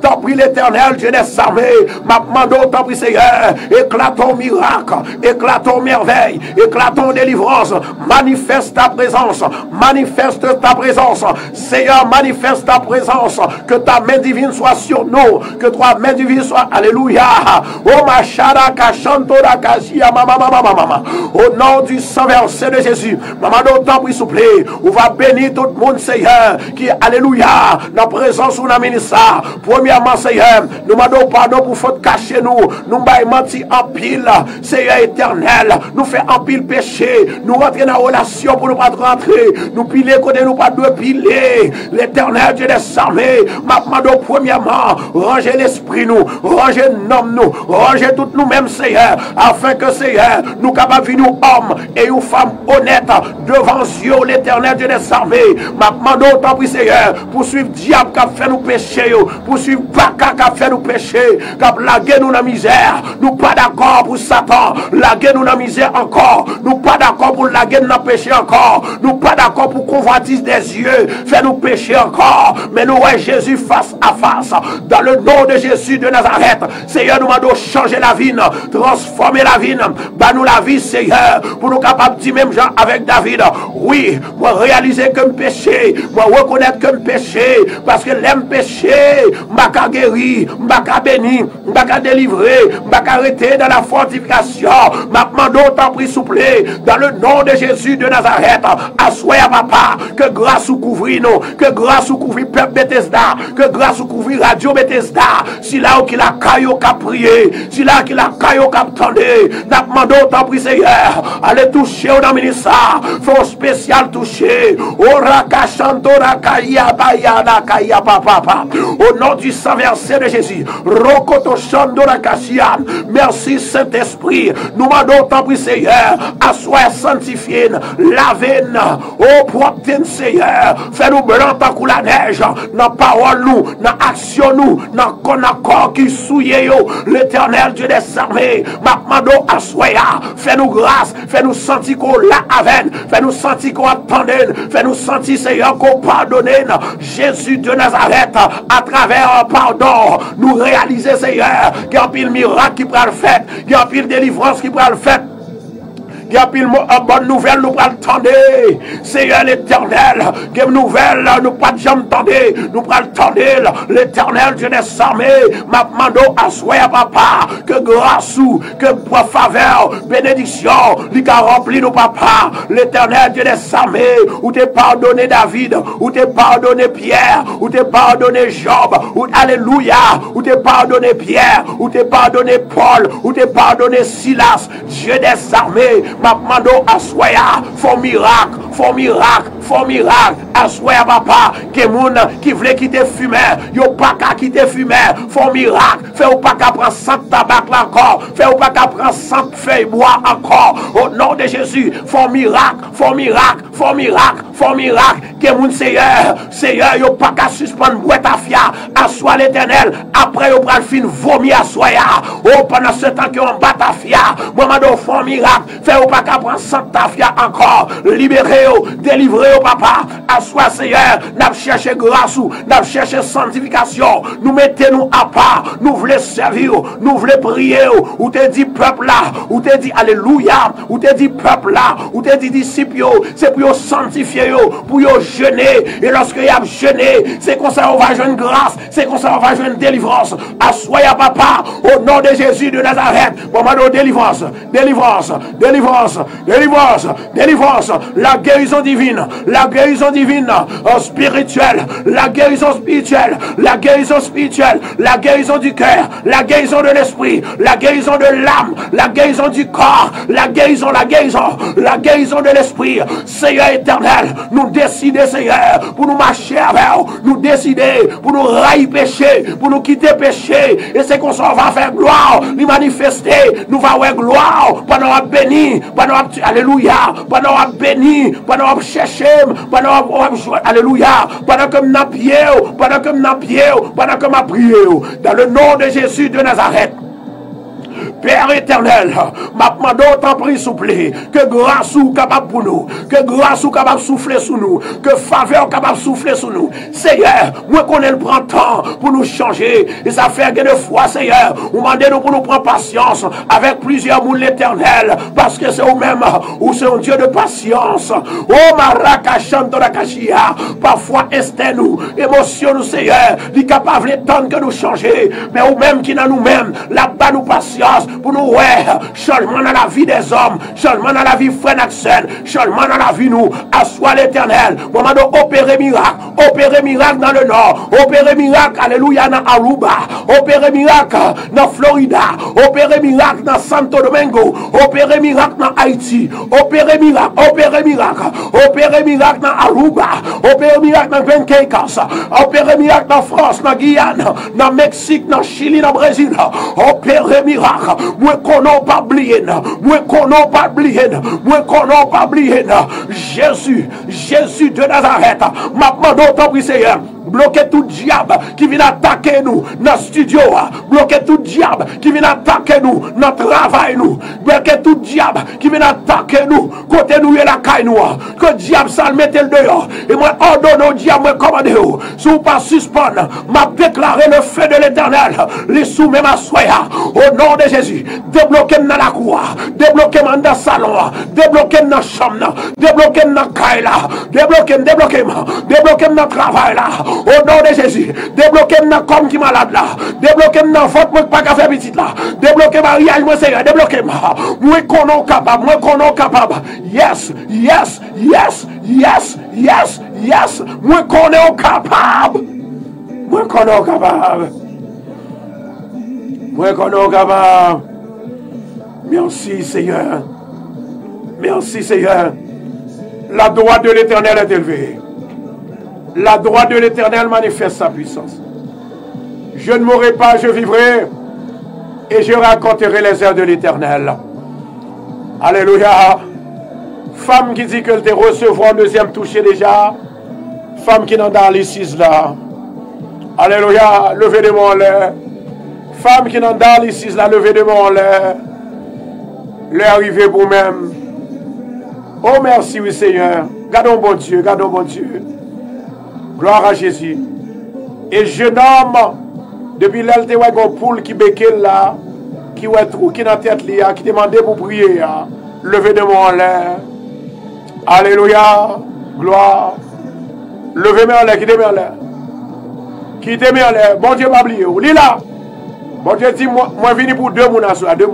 S1: t'en prie l'éternel, Dieu des armées, ma d'autant prie Seigneur, éclatons miracle, éclatons merveille, éclatons délivrance, manifeste ta présence, Seigneur, manifeste ta présence, que ta main divine soit sur nous, que ta main divine soit, alléluia, oh ma chara, kachantora, kashia, mama, au nom du sang versé de Jésus, maman d'autant prie souple, on va bénir tout le monde, Seigneur, qui, alléluia, dans la présence où nous avons ça. Premièrement, Seigneur, nous demandons pardon pour faute cacher nous m'avons menti en pile, Seigneur éternel, nous fait en pile péché, nous rentrer dans la relation pour ne pas rentrer, nous piler côté nous pas de piler, l'éternel Dieu des armées, m'a demandé premièrement, ranger l'esprit nous, ranger nom nous, ranger tout nous-mêmes, Seigneur, afin que, Seigneur, nous capables de venir hommes et une femme honnête devant Dieu, l'éternel Dieu des armées. Ma demande autant pour Seigneur, pour suivre diable qui a fait nous pécher, pour suivre Baka qui a fait nous pécher, qui a lagué nous dans la misère. Nous pas d'accord pour Satan, laguer nous dans la misère encore. Nous pas d'accord pour laguer nous dans le péché encore. Nous pas d'accord pour convoitise des yeux, faire nous pécher encore. Mais nous voyons Jésus face à face. Dans le nom de Jésus de Nazareth, Seigneur, nous demandons changer la vie, transformer la vie, bah nous la vie, Seigneur, pour nous capables de dire même gens avec David, oui, moi réaliser comme péché, moi reconnaître comme péché, parce que l'aime péché, m'a qu'à guérir, m'a qu'à bénir, m'a qu'à délivrer, m'a qu'à arrêter dans la fortification, m'a demandé autant pris souple, dans le nom de Jésus de Nazareth, assoyez papa, que grâce ou couvrir nous, que grâce ou couvrir peuple Bethesda, que grâce ou couvrir Radio Bethesda, si là où qu'il a caillou qu'a prié, si là qu'il a caillou qu'a attendé, n'a demandé autant pris Seigneur, allez toucher au ministère, faut spécial toucher, au nom du sang versé de Jésus, Rokoto Chandora Kassia, merci Saint-Esprit, nous demandons autant pris Seigneur, assoyez sanctifié, lavez, au propre Seigneur, fais-nous blanc tant que la neige, dans parole nous, dans action nous, dans con accord qui souille l'éternel Dieu des armées, ma demandons assoyez, fais-nous grâce, fais-nous sentir qu'on l'a avec, fais-nous sentir qu'on attendait, fais-nous sentir, Seigneur, qu'on pardonne. Jésus de Nazareth, à travers un pardon, nous réaliser, Seigneur, qu'il y a un pile miracle qui pourra le faire, qu'il y a un pile délivrance qui pourra le faire. Il y a une bonne nouvelle, nous prenons tendre. Seigneur l'Éternel, quelle nouvelle, nous pas de jamais tendre. Nous prenons tendre. L'Éternel, Dieu des armées, m'a demandé à soi, papa, que grâce ou, que faveur, bénédiction, lui a rempli nos papas. L'Éternel, Dieu des armées, où t'es pardonné David, où t'es pardonné Pierre, où t'es pardonné Job, où, alléluia, où t'es pardonné Pierre, où t'es pardonné Paul, où t'es pardonné Silas, Dieu des armées. Ma mando assoya, font miracle, assoya papa, que moun qui voulait quitter fumer, yo pas qu'à quitter fumer, font miracle, fait ou pas qu'à prendre 100 tabac là encore, fait ou pas qu'à prendre 100 feuilles bois encore, au nom de Jésus, font miracle, que moun Seigneur, yo pas qu'à suspendre boîte à fia, assoya l'Éternel, après yo pral fin vomir assoya, oh pendant ce temps que on bat à fia, moi mando font miracle, fait ou pas qu'à prendre 100 tafia encore, libérez-vous, délivrez-vous papa, assois Seigneur, n'a cherché grâce ou, n'a cherché sanctification, nous mettez-nous à part, nous voulons servir, nous voulons prier, ou te dit peuple là, ou te dit alléluia, ou te dit peuple là, ou te dit disciples, c'est pour sanctifier, pour jeûner, et lorsque y a jeûné, c'est comme ça on va jouer une grâce, c'est comme ça on va jouer une délivrance, assois papa, au nom de Jésus de Nazareth, bon délivrance, la guérison divine, spirituelle, la guérison spirituelle, la guérison du cœur, la guérison de l'esprit, la guérison de l'âme, la guérison du corps, la guérison de l'esprit. Seigneur éternel, nous décider Seigneur, pour nous marcher avec nous décider, pour nous railler péché, pour nous quitter péché, et c'est qu'on s'en va faire gloire, nous manifester, nous va avoir gloire, pendant à béni, pendant alléluia, pendant à béni, pendant à chercher, pendant à alléluia, pendant que nous prions, pendant que nous prions, dans le nom de Jésus de Nazareth. Père éternel, ma demande autant prie souple, que grâce ou capable pour nous, que grâce ou capable souffler sur nous, que faveur capable souffler sur nous. Seigneur, moi qu'on le prend temps pour nous changer, et ça fait que de fois, Seigneur, vous demandez nous pour nous prendre patience avec plusieurs moules l'éternel, parce que c'est vous-même, ou c'est un Dieu de patience. Oh, Marakachantorakashia, parfois, instinct nous, émotion nous, Seigneur, il est capable de temps que nous changer, mais vous-même qui dans nous-mêmes, là-bas nous patience. Pour nous, ouais, changement dans la vie des hommes, changement dans la vie frère Naxen, changement dans la vie nous, assois l'éternel, moment d'opérer miracle dans le nord, opérer miracle, alléluia, dans Aruba, opérer miracle dans Florida, opérer miracle dans Santo Domingo, opérer miracle dans Haïti, opérer miracle dans Aruba, opérer miracle dans Grand Caycas, opérer miracle dans France, dans Guyane, dans Mexique, dans Chili, dans Brésil, opérer miracle. Moi qu'on n'a pas oublié, Jésus de Nazareth, ma demande autant prie Seigneur, bloquer tout diable qui vient attaquer nous dans le studio, bloquer tout diable qui vient attaquer nous dans le travail, nous bloquer tout diable qui vient attaquer nous, côté nous et la caille nous, que diable ça le mette le dehors, et moi ordonne au diable, moi commande, si vous pas suspendre, m'a déclaré le feu de l'éternel, les sous même à soya, au nom de Jésus, débloquez dans la cour, débloquez dans le salon, débloquez dans la chambre, débloquez dans la caille là, débloquez dans le travail là, au nom de Jésus, débloquez dans comme qui malade là, débloquez dans votre moi pas qu'à faire petit là, débloquez mariage moi Seigneur, débloquez moi qu'on est capable, yes, moi qu'on est capable. Merci Seigneur. La droite de l'Éternel est élevée. La droite de l'Éternel manifeste sa puissance. Je ne mourrai pas, je vivrai et je raconterai les œuvres de l'Éternel. Alléluia. Femme qui dit qu'elle te recevra en deuxième touché déjà. Femme qui n'en dans l'ici là. Alléluia. Levez de mon l'air. Femme qui n'en dans l'ici là. Levez de mon l'air. L'arrivée pour même. Oh merci, oui Seigneur. Gardons bon Dieu, gardons bon Dieu. Gloire à Jésus. Et jeune homme, depuis là, il y a un poule qui béquille là, qui a un trou qui est dans la tête, qui demandait pour prier. Levez de moi en l'air. Alléluia. Gloire. Levez-moi en l'air, qui te met en l'air. Qui te met en l'air. Bon Dieu m'a oublié. Lis là. Bon Dieu dit, moi je viens pour 2 personnes à soi. 2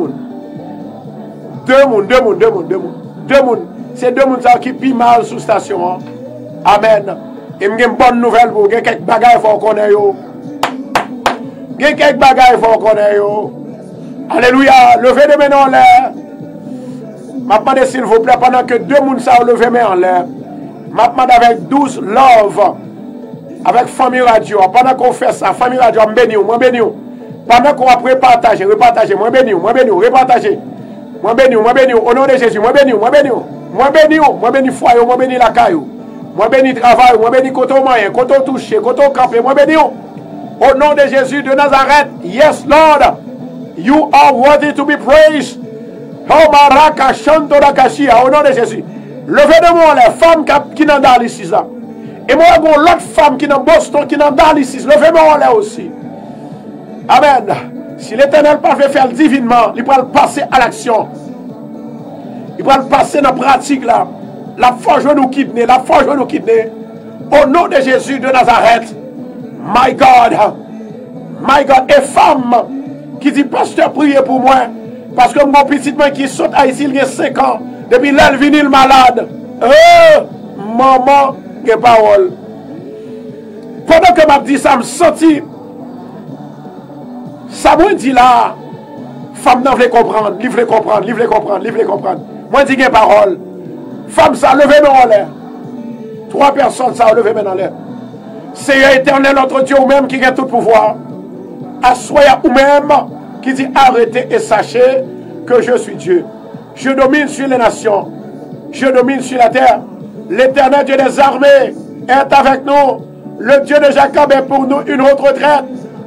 S1: personnes. 2 personnes. C'est 2 personnes qui piment mal sous station. Amen. Et j'ai une bonne nouvelle pour vous. Il y a quelques bagages qu'il faut connaître. Il y a quelques bagages qu'il faut connaître. Alléluia. Levez les mains en l'air. Je demande s'il vous plaît, pendant que 2 personnes levez les mains en l'air, je demande avec 12 love, avec Famille Radio. Pendant qu'on fait ça, Famille Radio, je bénis, moi bénis. Pendant qu'on va repartager, moi bénis, repartager. Moi bénis, au nom de Jésus, moi bénis. Moi bénis foyer, moi bénis la caillou. Moi bénis travail, moi bénis côté moyen, côté touché, côté campé, moi bénis. Au nom de Jésus de Nazareth, yes Lord, you are worthy to be praised. Oh Maraka Shanto Dakashia, au nom de Jésus. Levez de moi les femmes qui n'ont dans ici là. Et moi, j'ai l'autre femme qui est dans Boston, qui est dans ici. Levez-moi là aussi. Amen. Si l'Éternel pas fait faire divinement, il va le passer à l'action. Il va le passer dans la pratique là. La forge nous kidnapper, la forge nous kidnapper. Au nom de Jésus de Nazareth. My God, et femme qui dit, pasteur, priez pour moi. Parce que mon petit qui saute à ici, il y a 5 ans. Depuis là, il vient malade. Maman, il y a parole. Pendant que je dis ça, je me senti. Ça me dit là, femme n'a voulu comprendre, il voulait comprendre. Moi, je dis qu'il y a parole. Femme, ça, levez-moi en l'air. 3 personnes, ça, levez-moi en l'air. Seigneur éternel, notre Dieu, ou même qui a tout pouvoir. Assoyez ou même qui dit arrêtez et sachez que je suis Dieu. Je domine sur les nations. Je domine sur la terre. L'éternel Dieu des armées est avec nous. Le Dieu de Jacob est pour nous une autre retraite.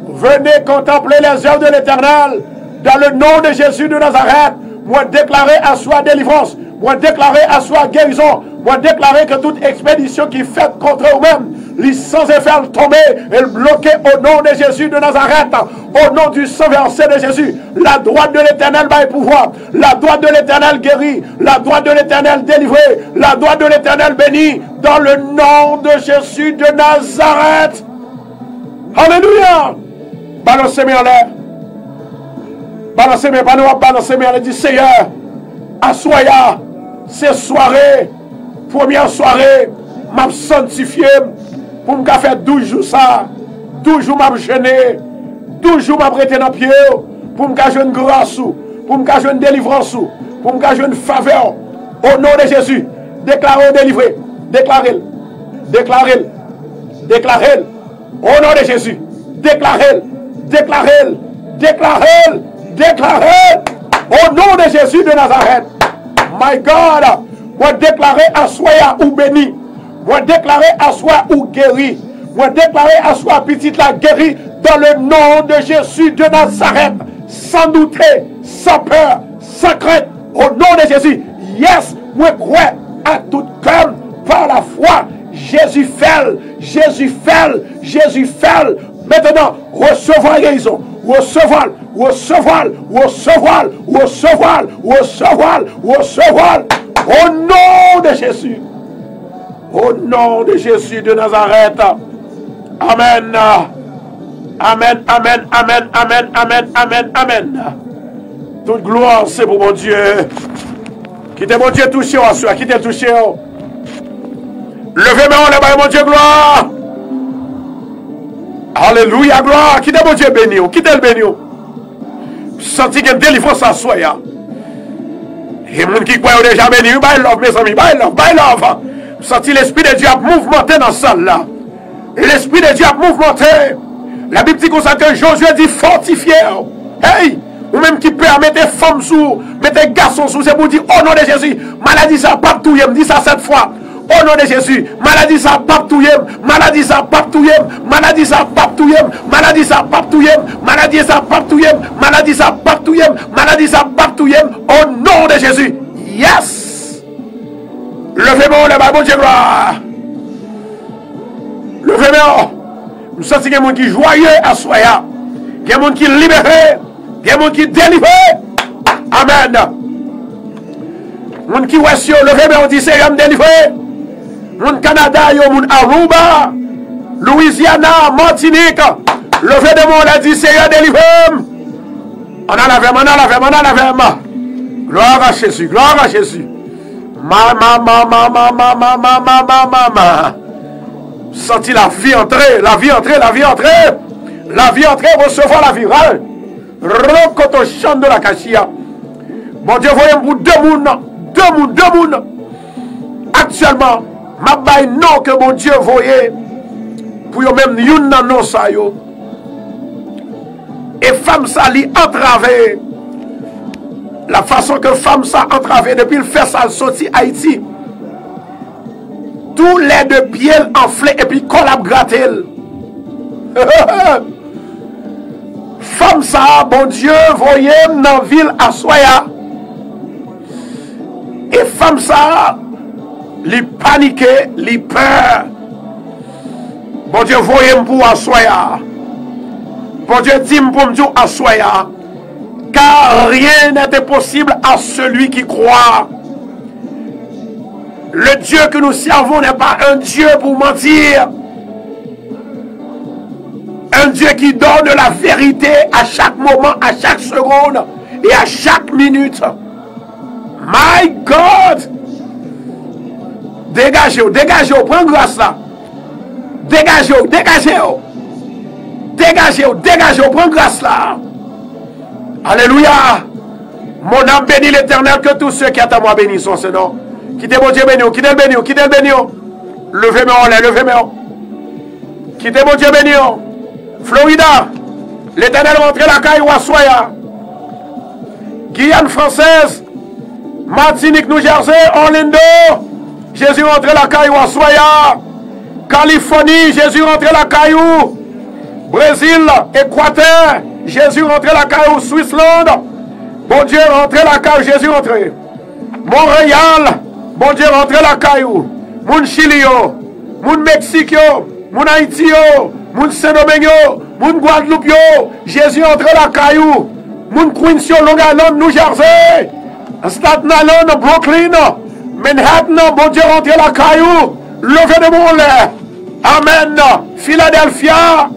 S1: Venez contempler les œuvres de l'éternel. Dans le nom de Jésus de Nazareth, moi déclarer à soi délivrance. Moi déclarer à soi guérison. Moi déclarer que toute expédition qui est faite contre vous-même, les sans effet tomber et bloquer au nom de Jésus de Nazareth, au nom du sang versé de Jésus. La droite de l'éternel va y pouvoir. La droite de l'éternel guérit. La droite de l'éternel délivrée. La droite de l'éternel bénie. Dans le nom de Jésus de Nazareth. Alléluia. Balancez-moi en l'air. Balancez-moi, balancez-moi en l'air. Dit Seigneur, assoyez ces soirées. Première soirée, m'a sanctifié pour me faire 12 jours ça. 12 jours m'a gêné. 12 jours m'a prêté dans le pied pour me faire une grâce, pour me faire une délivrance, pour me faire une faveur. Au nom de Jésus, déclarez délivré. Déclarez-le. Déclarez-le. Déclarez-le. Au nom de Jésus, déclarez-le. Déclarez-le. Déclarez-le. Déclarez-le. Au nom de Jésus de Nazareth. My God. Moi déclarer à soi ou béni. Moi déclarer à soi ou guéri. Moi déclarer à soi petite la guéri dans le nom de Jésus de Nazareth. Sans douter, sans peur, sans crainte. Au nom de Jésus. Yes, moi crois à tout cœur par la foi. Jésus fait. Jésus fait. Jésus fait. Maintenant, recevoir guérison. Recevoir. Recevoir. Recevoir. Recevoir. Recevoir. Recevoir. Au nom de Jésus. Au nom de Jésus de Nazareth. Amen. Amen. Amen. Amen. Amen. Amen. Amen. Amen. Toute gloire, c'est pour mon Dieu. Quittez mon Dieu touché en soi. Quittez touché. Levez-moi là-bas, mon Dieu, gloire. Alléluia, gloire. Quittez mon Dieu béni. Quittez le béni. Sentez que délivrance à soi. Et les gens qui croient déjà béni, by love, mes amis, by love, by love. Sentez l'esprit de Dieu a mouvementé dans cette salle là. L'esprit de Dieu a mouvementé. La Bible dit comme ça que Josué dit fortifié. Hey, ou même qui peut mettre femmes sous, mettre garçons sous, c'est pour dire au nom de Jésus, maladie ça pas tout, me dit ça 7 fois. Au nom de Jésus, maladie ça pas tout, maladie ça pas tout, maladie ça pas tout, maladie ça pas tout, maladie ça pas tout, maladie ça pas tout, maladie ça pas tout, au nom de Jésus. Yes. Levez-moi les bas, bon Dieu, gloire. Levez-moi. Nous sentons qu'il y a des gens qui sont joyeux à soi. Il y a des gens qui sont libérés. Il y a des gens qui sont délivrés. Amen. Les gens qui sont levez-moi, on dit Seigneur, me délivrer. Les gens Canada, les gens Aruba, Louisiana, Martinique. Levez-moi, on a dit Seigneur, délivrez-moi. On a la verme, on a la verme, on a la verme. Gloire à Jésus, gloire à Jésus. Mama. Senti la vie entrer, la vie entrer, la vie entrer. La vie entrer, recevoir la vie. Rokoto chante de la cachia. Bon Dieu, voyez pour deux mounes. Actuellement, ma baille non que mon Dieu voyait. Pour yo même youn nan non sa yo. Et femme ça li entravé. La façon que femme ça entravé depuis le fait ça sorti Haïti. Tous les deux pieds enflés et puis collab gratel. Femme ça, bon Dieu, voyez dans la ville à Soya. Et femme ça, li paniqué, li peur. Bon Dieu, voyez pour à Soya. Bon Dieu, dis-moi pour me dire à Soya. Car rien n'est impossible à celui qui croit. Le Dieu que nous servons n'est pas un Dieu pour mentir. Un Dieu qui donne la vérité à chaque moment, à chaque seconde et à chaque minute. My God! Dégagez-vous, dégagez-vous, prenez grâce là. Dégagez-vous, dégagez-vous. Dégagez-vous, dégagez-vous, prenez grâce là. Alléluia. Mon âme bénit l'Éternel, que tous ceux qui attendent moi bénissent son nom. Quittez mon Dieu béni, quittez le béni, quittez le béni. Levez-moi en l'air, levez-moi. Quittez mon Dieu béni. Florida, l'Éternel rentre la caille ou à Soya. Guyane française, Martinique, New Jersey, Orlando, Jésus rentre la caille ou à Soya. Californie, Jésus rentre la caillou. Brésil, Équateur, Jésus rentre la caillou. Swissland, bon Dieu rentre la caillou, Jésus rentre. Montréal, bon Dieu rentre la caillou. Moun Chili, moun Mexique, moun Haïti, moun Saint-Domingue, moun Guadeloupe, Jésus rentre la caillou. Moun Queens, Long Island, New Jersey, Staten Island, Brooklyn, Manhattan, bon Dieu rentre la caillou. Levez de mon lait. Amen. Philadelphia,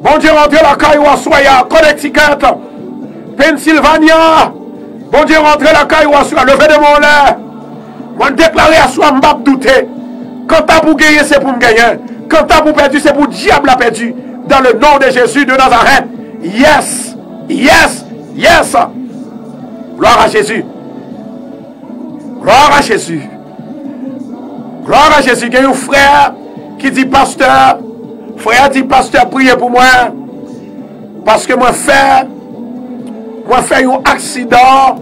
S1: bon Dieu rentre la caillou à Soya. Connecticut, Pennsylvania, bon Dieu rentre la caillou à Soya. Levez de mon lait. Moi déclarer à soi, m'bap douter. Quand t'as pour gagner, c'est pour me gagner. Quand t'as pour perdu, c'est pour diable a perdu. Dans le nom de Jésus de Nazareth. Yes. Yes. Yes. Gloire à Jésus. Gloire à Jésus. Gloire à Jésus. Il y a un frère qui dit pasteur. Frère dit pasteur, priez pour moi. Parce que moi fait un accident.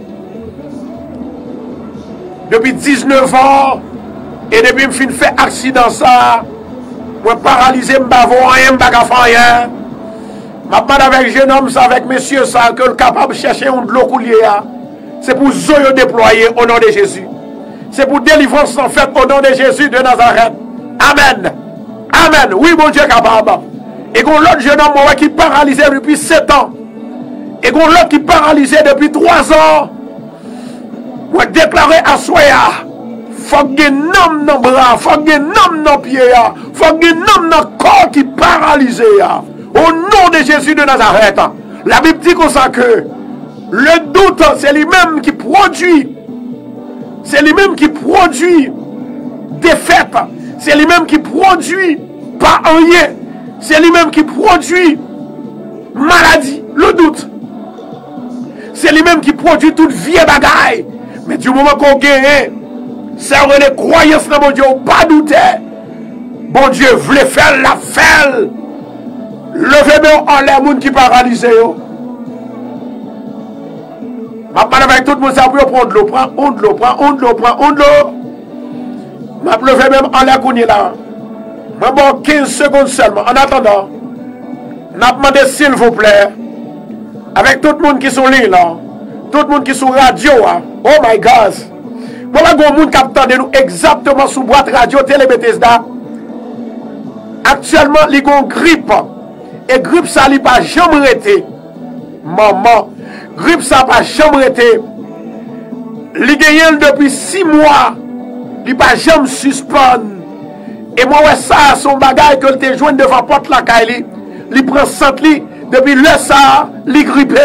S1: Depuis 19 ans, et depuis que je fais accident ça, je suis paralysé, je ne peux rien, je ne peux rien. Je parle avec jeune homme, avec monsieur ça, que le capable de chercher un de l'eau coulier. C'est pour Zoyo déployer au nom de Jésus. C'est pour délivrance en fait au nom de Jésus de Nazareth. Amen. Amen. Oui, mon Dieu capable. Et qu'on l'autre jeune homme qui est paralysé depuis 7 ans. Et qu'on l'autre qui est paralysé depuis 3 ans. Moi déclarer à Soya, faut que nom dans bras, faut que nom dans pied, faut que nom dans corps qui paralysé. Au nom de Jésus de Nazareth. La Bible dit comme ça que le doute, c'est lui-même qui produit. C'est lui-même qui produit défaite. C'est lui-même qui produit pas rien. C'est lui-même qui produit maladie, le doute. C'est lui-même qui produit toute vieille bagaille. Mais du moment qu'on gagne, c'est une croyance dans mon Dieu, pas douter. Bon Dieu voulait faire la fête. Levez-moi en l'air, moun qui paralysé. Je parle avec tout le monde, ça pour prendre de l'eau. Prends de l'eau, prends de l'eau, prends de l'eau. Je lever même en l'air qu'on est là. Je vais 15 secondes seulement. En attendant, je demande s'il vous plaît, avec tout le monde qui sont là, tout le monde qui sont radio, oh my God, Voilà un monde qui attend nous exactement sous boîte radio télé Bethesda. Actuellement, il y a une grippe. Et grippe ça n'a pas jamais été. Maman, grippe ça n'a pas jamais été. Il y a depuis 6 mois. Il n'a pas jamais suspendre. Et moi, ouais, ça, son bagage que tu joint devant porte la caille. Il prend centre depuis le ça, il grippé.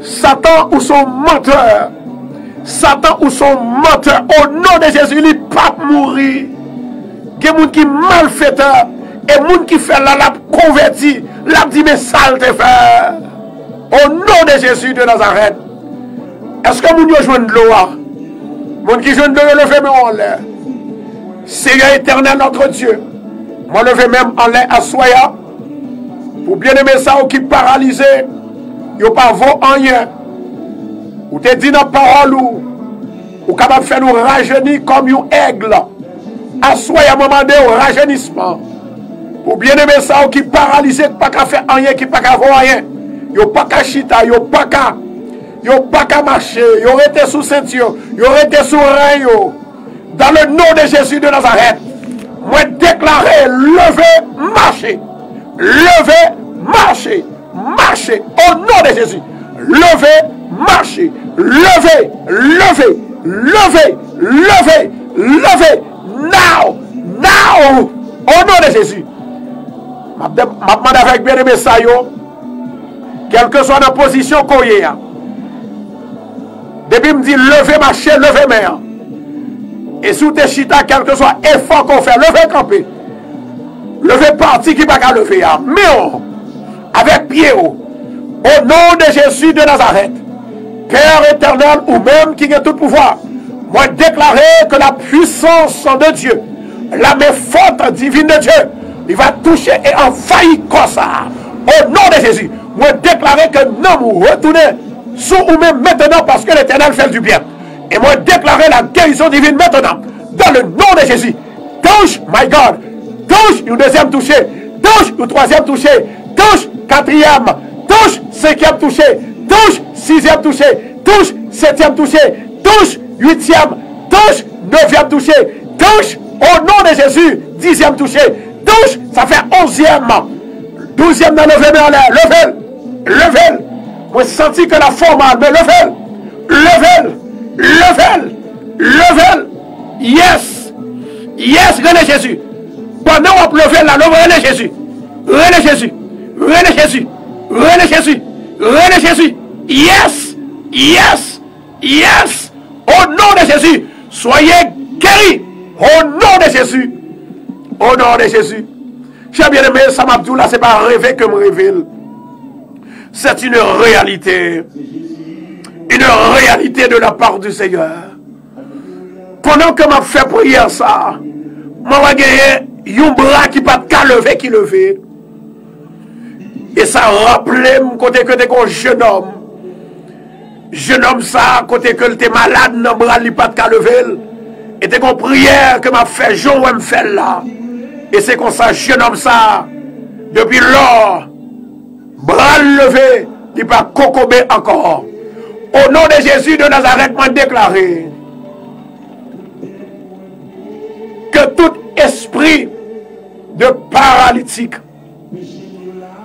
S1: Satan ou son menteur. Satan ou son menteur. Au nom de Jésus, il ne pas mourir. Il y a des gens qui sont malfaiteurs. Et les gens qui font la converti. La dit, mais ça le fait. Au nom de Jésus de Nazareth. Est-ce que les gens jouent de l'eau? Les gens qui jouent de l'eau, levez même en l'air. Seigneur éternel, notre Dieu. Moi, levez même en l'air à soya. Pour bien aimer ça, ou qui paralysé. Yo pas vaut rien. Ou te dit dans la parole ou capable de faire nous rajeunir comme un aigle. Assoyez à un moment donné au rajeunissement. Pour bien aimer ça, ou qui paralysé, qui pas qu'à faire rien, qui pas qu'à voir rien. Yo pas qu'à chita, yo pas qu'à marcher, yo été sous ceinture, yo été sous rein. Dans le nom de Jésus de Nazareth, moi déclarer, levez, marchez. Levez, marchez. Marchez au nom de Jésus. Levez, marchez. Levez, levez, levez, levez, levez. Now, now. Au nom de Jésus. Je demande avec bien aimé ça, quelle que soit la position qu'on y a. Depuis me dit levez, marchez, levez, mère. Et sous tes chita, quel que soit effort qu'on fait, levez, camper. Levez parti qui va lever. Mais avec pied haut, au nom de Jésus de Nazareth, Père éternel ou même qui a tout pouvoir, moi déclarer que la puissance de Dieu, la main forte divine de Dieu, il va toucher et envahir comme ça. Au nom de Jésus, moi déclarer que non, vous retournez sous ou même maintenant parce que l'éternel fait du bien. Et moi déclarer la guérison divine maintenant, dans le nom de Jésus. Touche, my God, touche, le deuxième touché, touche, le troisième touché, touche, quatrième, touche, cinquième touché, touche, sixième touché, touche, septième touché, touche, huitième, touche, neuvième touché, touche, au nom de Jésus, dixième touché, touche, ça fait 11e, 12e dans le en l'air, levez, moi senti que la forme, mais levez, yes, René Jésus, pendant on va lever la René Jésus, René Jésus, yes, au nom de Jésus, soyez guéris, au nom de Jésus, J'ai bien aimé, ça m'a dit là, c'est pas un rêve que me révèle, c'est une réalité de la part du Seigneur. Pendant que m'a fait prière ça, m'a gagné un bras qui pas qu'à lever qui lever. Et ça rappelait côté que t'es un jeune homme ça côté que t'es malade non bras li pas qu'à lever. Et t'es une prière que m'a fait Jean ou me fait là. Et c'est comme ça jeune homme ça depuis lors bras levé, il pas cocobé encore. Au nom de Jésus de Nazareth, m'a déclaré que tout esprit de paralytique,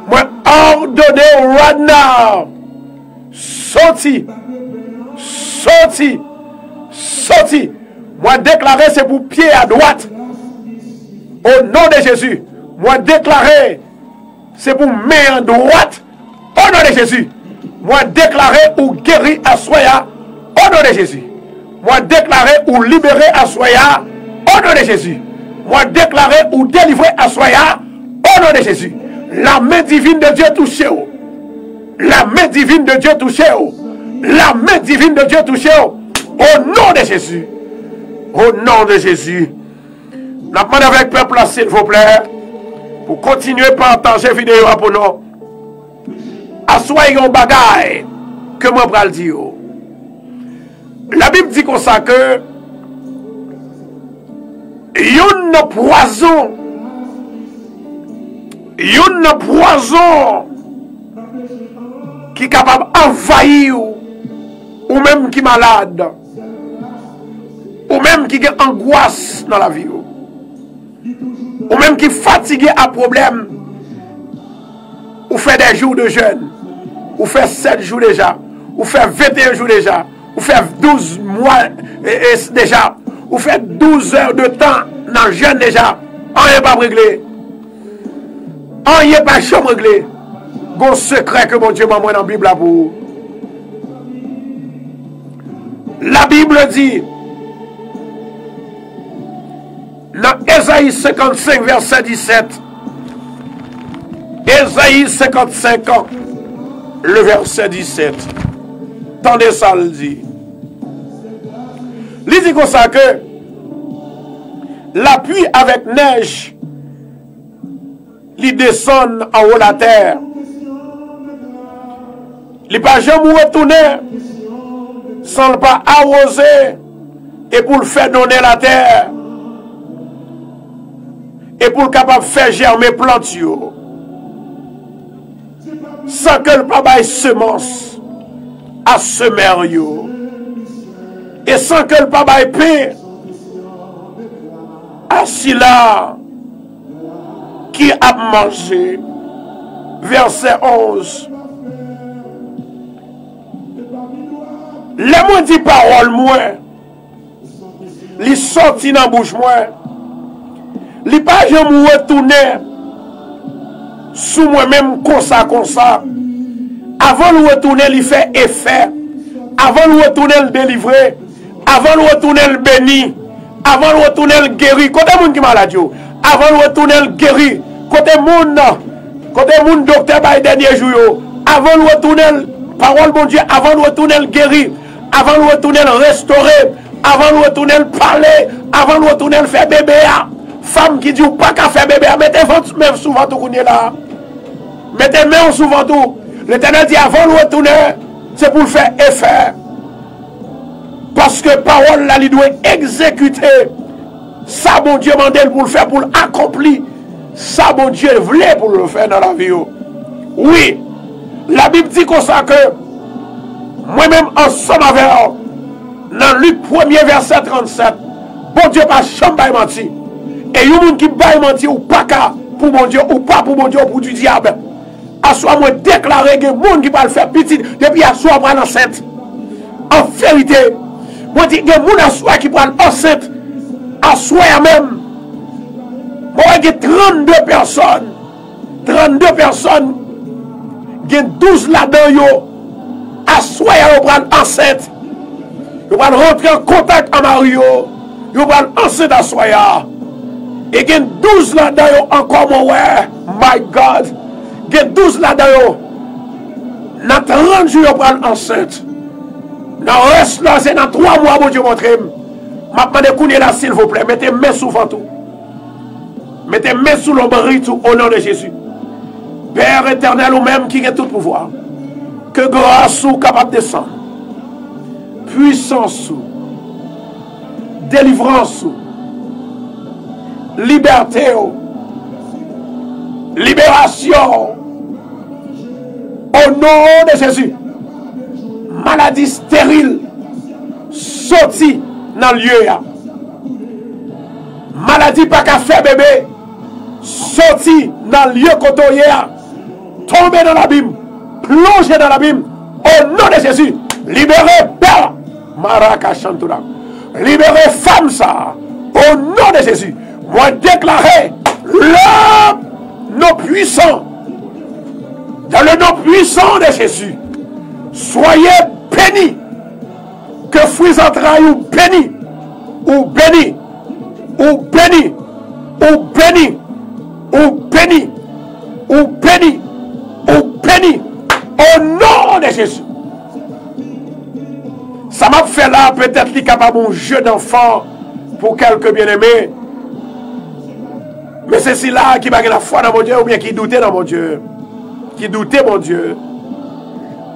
S1: moi ordonné right now, sorti. Moi déclaré c'est pour pied à droite. Au nom de Jésus, moi déclaré c'est pour main à droite. Au nom de Jésus, moi déclaré ou guéri à soya. Au nom de Jésus, moi déclaré ou libéré à soya. Au nom de Jésus, moi déclaré ou délivré à soya. Au nom de Jésus, la main divine de Dieu touche. La main divine de Dieu touche. La main divine de Dieu touche. Au nom de Jésus. Au nom de Jésus. La demande avec peuple, s'il vous plaît, pour continuer à partager vidéo pour nous. Assoyez un bagaille que moi vais le dire. La Bible dit comme ça que yon poison qui est capable d'envahir ou même qui est malade. Ou même qui a angoisse dans la vie. Ou même qui est fatigué à problème. Ou fait des jours de jeûne. Ou fait 7 jours déjà. Ou fait 21 jours déjà. Ou fait 12 mois déjà. Ou fait 12 heures de temps dans le jeûne déjà. On n'est pas réglé. On n'est pas chambre réglé. Bon secret que mon Dieu m'a montré dans la Bible là pour vous. La Bible dit dans Ésaïe 55 verset 17, Ésaïe 55 le verset 17, tendez ça le dit. Il dit comme ça que la pluie avec neige il descend en haut la terre. Il ne va jamais retourner sans le pas arroser et pour le faire donner la terre et pour le capable faire germer plantes sans que le papa ait semence à semer et sans que le papa ait paix à là qui a mangé. Verset 11. Les mots dit parole moi, les sorti dans la bouche moi, les pas jamais retourner sous moi-même comme ça. Avant de retourner, il fait effet. Avant de retourner, le délivrer. Avant de retourner, le béni. Avant de retourner, le guéri. Côté moun qui malade, avant de retourner, le guéri. Côté moun docteur par les derniers jours. Avant de retourner, parole mon Dieu. Avant de retourner, le guéri. Avant de retourner, le restaurer. Avant de retourner, le parler. Avant de retourner, le faire bébé. Femme qui dit pas qu'à faire bébé. Mettez votre main souvent tout qu'on est là. Mettez main souvent tout. L'Éternel dit avant de retourner, c'est pour le faire effet. Parce que parole là, il doit exécuter. Ça, mon Dieu mandé pour le faire, pour l'accomplir. Ça, mon Dieu voulait pour le faire dans la vie. Oui, la Bible dit comme ça que moi-même ensemble avec dans Luc 1er verset 37, bon Dieu pas chambre menti. Et il y a des gens qui baillent menti ou pas pour mon Dieu, ou pas pour mon Dieu, ou pour du diable. À soi, moi déclarer que les gens qui va le faire petit, depuis à soi, prendre enceinte. En vérité, moi dis que les gens à soi qui prennent enceinte, à soi même. Moi, il y a 32 personnes. 32 personnes. Il y a 12 là-dedans, à soi, ils prennent enceinte. Ils vont rentrer en contact avec Mario. Ils vont prendre enceinte à soi. Et il y a 12 là-dedans, encore moins. My God. Il y a 12 là-dedans. Dans 30 jours, ils prennent enceinte. Dans le reste, là, c'est dans 3 mois, mon Dieu, montrez. Je vais vous là, s'il vous plaît. Mettez main sous ventre. Mettez main sous l'ombre au nom de Jésus. Père éternel, ou même qui a tout pouvoir. Que grâce soit capable de descendre. Puissance sous. Délivrance sous. Liberté. Libération. Au nom de Jésus. Maladie stérile. Sorti dans le lieu. Maladie pas qu'à faire bébé. Sorti dans le lieu côté. Tomber dans l'abîme. Plonger dans l'abîme. Au nom de Jésus. Libérez Père. Maraka Chantoula. Libérez femme ça. Au nom de Jésus. Moi déclarer l'homme non puissant. Dans le nom puissant de Jésus. Soyez bénis. Que fruits entrailles ou bénis. Ou bénis. Ou bénis. Ou bénis. Ou bénis. Ou bénis. Ou bénis. Au nom de Jésus. Ça m'a fait là, peut-être qu'il capable un jeu d'enfant pour quelques bien-aimés. Mais c'est là qui va la foi dans mon Dieu ou bien qui doutait dans mon Dieu. Qui doutait mon Dieu.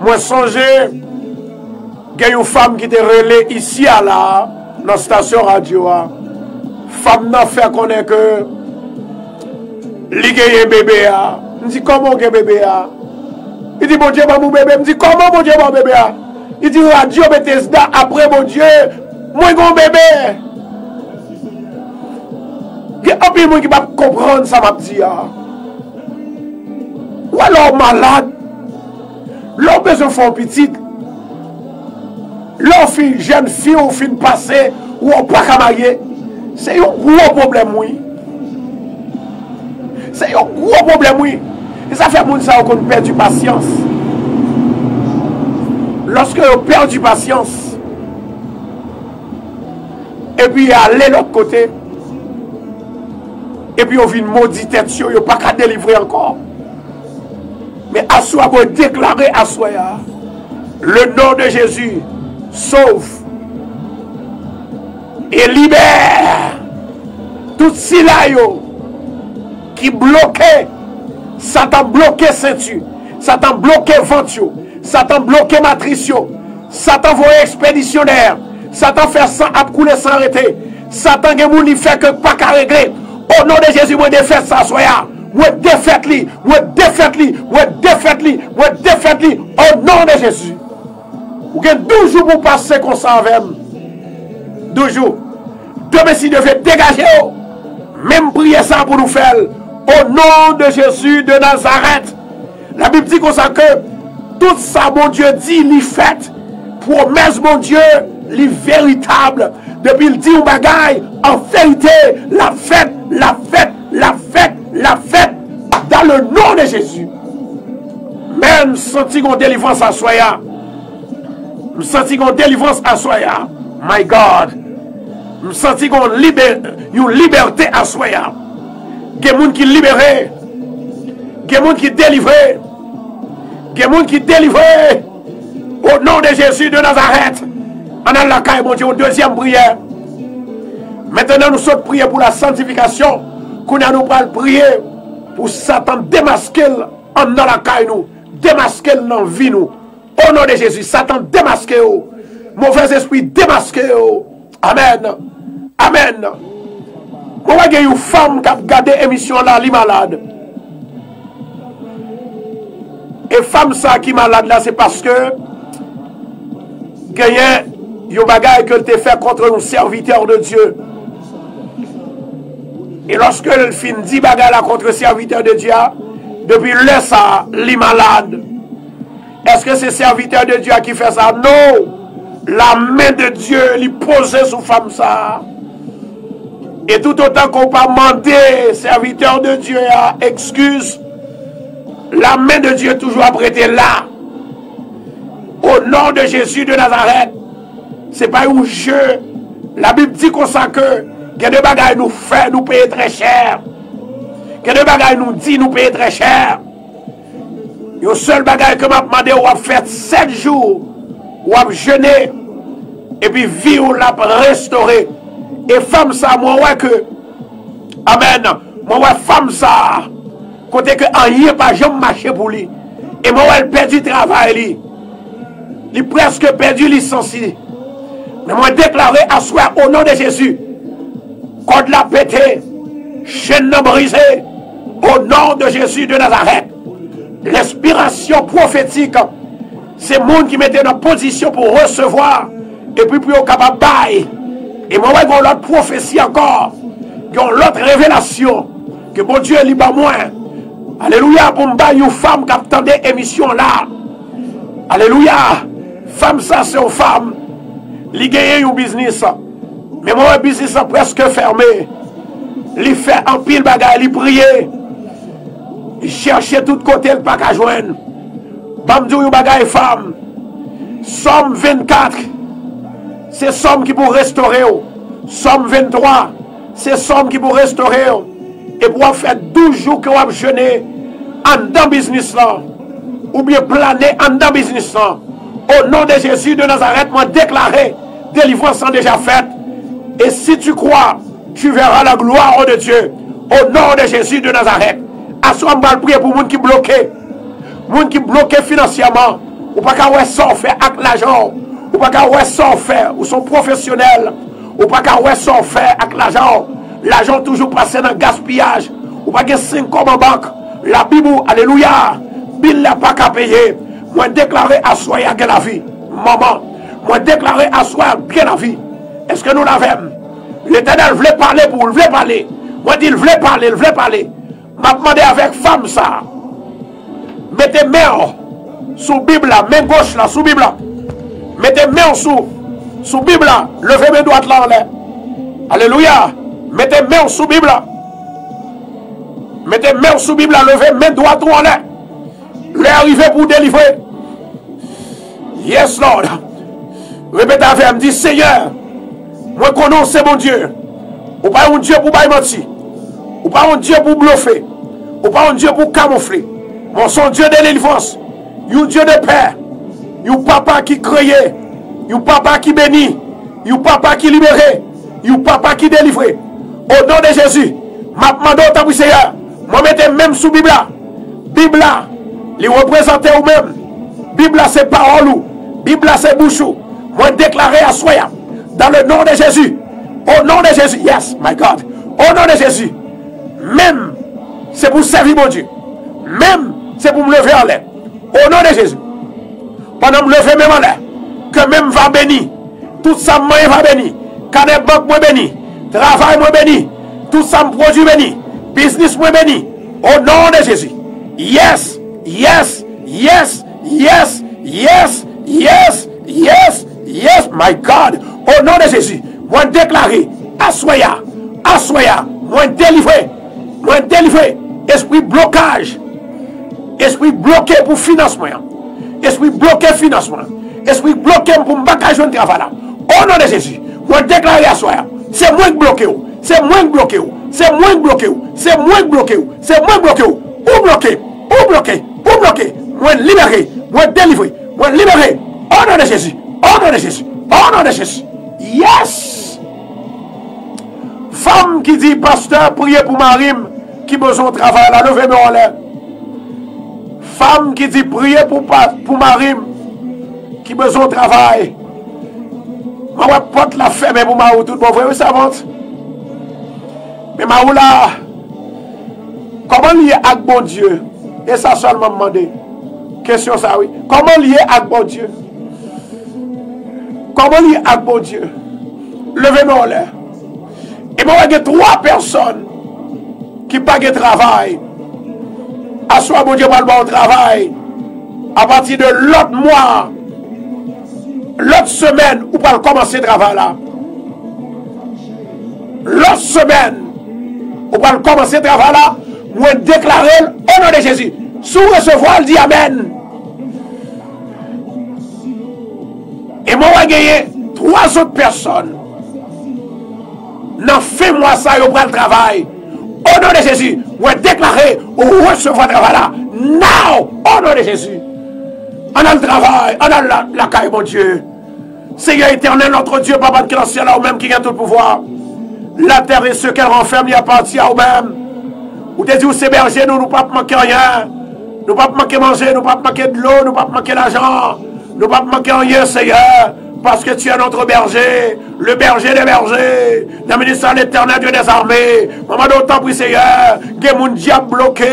S1: Moi, songez, qu'il y a une femme qui était relais ici à là, dans la station radio. Femme n'a fait connaître que il y a un bébé. Je dis comment il y a un bébé? Il dit, mon Dieu, mon bébé. Je dis, comment mon Dieu, mon bébé? Il dit, radio Bethesda, après mon Dieu, moi, mon bébé. Il y a un peu de monde qui va comprendre ça, m'a dit. Ou alors malade. L'on besoin de faire petit. L'on fait jeune fille ou fin passé ou on pas qu'à marier. C'est un gros problème, oui. C'est un gros problème, oui. Et ça fait que ça qu'on perd du patience. Lorsque on perd du patience, et puis aller de l'autre côté, et puis on vient maudit tête, on n'a pas qu'à délivrer encore. Mais à soi, vous déclarer à soi, le nom de Jésus sauve et libère tout silayo qui bloquait, Satan bloqué ceinture, Satan bloqué venture, Satan bloqué matricio, Satan voyait expéditionnaire, Satan fait sang à couler sans arrêter, Satan ne fait que pas qu'à régler. Au nom de Jésus, moi défaite ça, soya. Moi défaite li, moi défaite li, moi défaite li, moi défaite li. Au nom de Jésus. Vous avez 12 jours pour passer comme ça avec moi. 12 jours. Demain, si vous devez dégager, même prier ça pour nous faire. Au nom de Jésus de Nazareth. La Bible dit comme ça que tout ça, mon Dieu, dit, il fait. Promesse, mon Dieu, il véritable. Depuis il dit au bagaille, en vérité, la fête, la fête, la fête, la fête, dans le nom de Jésus. Même senti qu'on délivrance à soya. Je senti qu'on délivrance à soya. My God. Je senti qu'on liberté à soya. Il y a des gens qui libéré. Il y a des gens qui délivré. Il y a des gens qui délivré. Au nom de Jésus de Nazareth. On a la caille, mon Dieu, deuxième prière. Maintenant, nous sommes prier pour la sanctification. Qu'on a nous pas prier pour Satan démasquer en dans la caille nous. Démasquer dans la vie nous. Au nom de Jésus, Satan démasquer. Mauvais esprit démasquer. Amen. Amen. Moi, il y a une femme qui a regardé l'émission là, elle est malade. Et femme ça qui est malade là, c'est parce que il y a un bagage que tu fait contre un serviteur de Dieu. Et lorsque elle finit 10 bagages là contre le serviteur de Dieu, depuis là, ça, il est malade. Est-ce que c'est serviteur de Dieu qui fait ça? Non. La main de Dieu, il posée sur femme ça. Et tout autant qu'on peut demander, serviteur de Dieu, excuse, la main de Dieu toujours prêtée là. Au nom de Jésus de Nazareth, c'est pas un jeu. La Bible dit qu'on sait que des bagages nous fait, nous payer très cher. Que des bagages nous dit, nous payer très cher. Le seul bagage que m'a demandé, on va faire 7 jours, on va jeûner, et puis vie on l'a restauré. Et femme ça, moi ouais que, amen, moi ouais femme ça, côté que rien pas jamais marché pour lui. Et moi ouais elle perdu travail lui. Il presque perdu licencié. Mais moi déclaré à soi au nom de Jésus, code la pété, chaîne brisée, au nom de Jésus de Nazareth. L'inspiration prophétique, c'est le monde qui mettait dans position pour recevoir et puis pour être capable de bailler. Et moi, j'ai l'autre prophétie encore, j'ai l'autre révélation, que mon Dieu est libre moi. Alléluia, pour me bailler une femme qui attendait l'émission là. Alléluia, femme ça c'est une femme, il gagne un business. Mais moi, le business est presque fermé. Il fait un pile bagaille, il priait. Il cherchait tout côté, il pas qu'à joindre. Bamdou yon bagaille femme. Somme 24, c'est somme qui pour restaurer. Somme 23, c'est somme qui pour restaurer. Et pour faire 12 jours que vous avez jeûné en dans business là. Ou bien planer en dans business là. Au nom de Jésus de Nazareth, moi déclaré, délivrance déjà faite. Et si tu crois, tu verras la gloire de Dieu. Au nom de Jésus de Nazareth. À ce moment, je prie pour les gens qui bloquent. Les gens qui bloquent financièrement. Ou pas qu'à ouais sans faire avec l'argent. Ou pas qu'à ouais sans faire. Ou sont professionnels. Ou pas qu'à ouais sans faire avec l'argent. L'argent toujours passé dans le gaspillage. Ou pas qu'à 5 comme en banque. La Bible, alléluia. Bill n'a pas qu'à payer. Moi déclaré à soi il y a la vie. Maman. Moi déclaré à soi bien la vie. Est-ce que nous l'avons? L'Éternel voulait parler pour vous, voulait parler. Moi, dit, il voulait parler, il voulait parler. M'a demandé avec femme ça. Mettez main sous Bible là, main gauche là, sous Bible là. Mettez main sous Bible là. Levez main droite là en l'air. Alléluia. Mettez main sous Bible là. Mettez main sous Bible là, levez main droite ou en l'air. Il est arrivé pour délivrer. Yes, Lord. Répétez avec, me dit, Seigneur, moi connais c'est mon Dieu. Ou pas un Dieu pour mentir. Ou pas un Dieu pour bluffer. Ou pas un Dieu pour camoufler. Mon son Dieu de délivrance. Un Dieu de paix. Un papa qui créait. Un papa qui bénit. Un papa qui libérait. Un papa qui délivrait. Au nom de Jésus, ma demande au temps, Seigneur. Moi, mettez même sous Bible. Bible, les représenter vous-même. Bible, c'est parole. Bible, c'est bouche. Moi, déclarer à soi. Dans le nom de Jésus. Au nom de Jésus. Yes, my God. Au nom de Jésus. Même, c'est pour servir mon Dieu. Même, c'est pour me lever en l'air. Au nom de Jésus. Pendant me lever même en l'air. Que même va bénir. Tout ça, moi, va bénir. Quand les banques, moi, bénir. Travail, moi, bénir. Tout ça, me produit bénir. Business, moi, bénir. Au nom de Jésus. Yes, yes, yes, yes, yes, yes, yes, yes, my God. Au nom de Jésus. Moi, déclarer. Assoya. Assoya. Moi, délivrer. Moi, délivrer. Esprit blocage. Esprit bloqué pour financement. Esprit bloqué financement. Esprit bloqué pour bagage de travail là. Au nom de Jésus. Moi déclarer à soi. C'est moi qui bloqué. C'est moi qui bloqué. C'est moi qui bloqué. C'est moi qui bloqué. C'est moi qui bloqué. Ou bloqué. Ou bloqué. Ou bloqué. Moi libéré. Moi délivré. Moi libéré. Au nom de Jésus. Au nom de Jésus. Au nom de Jésus. Yes. Femme qui dit pasteur, priez pour Marim qui besoin de travail là. Levez-moi en l'air. Femme qui dit prier pour Marim qui besoin de travail. Ma porte la ferme pour Marou tout bon vrai savante. Mais Marou là comment lier avec bon Dieu? Et ça seulement demandé. Question ça oui. Comment lier avec bon Dieu? Comment lier avec bon Dieu? Levez-moi en l'air. Et moi il y a 3 personnes qui pas de travail. À soi, mon Dieu, va le bon travail. À partir de l'autre mois, l'autre semaine, où va commencer le travail là. L'autre semaine, où va commencer le travail là, moi déclarer au nom de Jésus. Sous recevoir, il dit Amen. Et moi, je vais gagner 3 autres personnes. Non, fais-moi ça, au le travail. Au nom de Jésus, vous déclarez ou recevoir le travail là. Now, au nom de Jésus. On a le travail, on a la caille, mon Dieu. Seigneur éternel, notre Dieu, Papa de ciel, là, ou même qui a tout le pouvoir. La terre et ce qu'elle renferme, il appartient à vous-même. Vous te dites, c'est berger, nous ne pas manquer rien. Nous ne pas manquer manger, nous ne pas manquer de l'eau, nous ne pas manquer l'argent. Nous ne pas manquer rien, Seigneur. Parce que tu es notre berger, le berger des bergers, le ministère de l'éternel Dieu des armées. Maman d'autant pour Seigneur, que mon diable bloqué,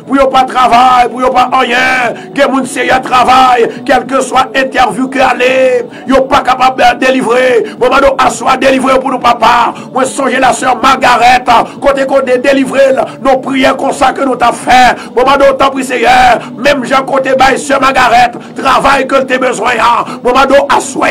S1: pour y'a pas travail, pour y'a pas rien, que mon Seigneur travaille, quel que soit interview que aller, y'a pas capable de délivrer. Maman d'autant soit délivré pour nous papa. Moi songez la sœur Margaret, côté qu'on est délivré, nos prières comme ça que nous t'as fait. Maman d'autant pour Seigneur, même Jean côté bail sœur Margaret, travail que tu as besoin. Maman d'autant soit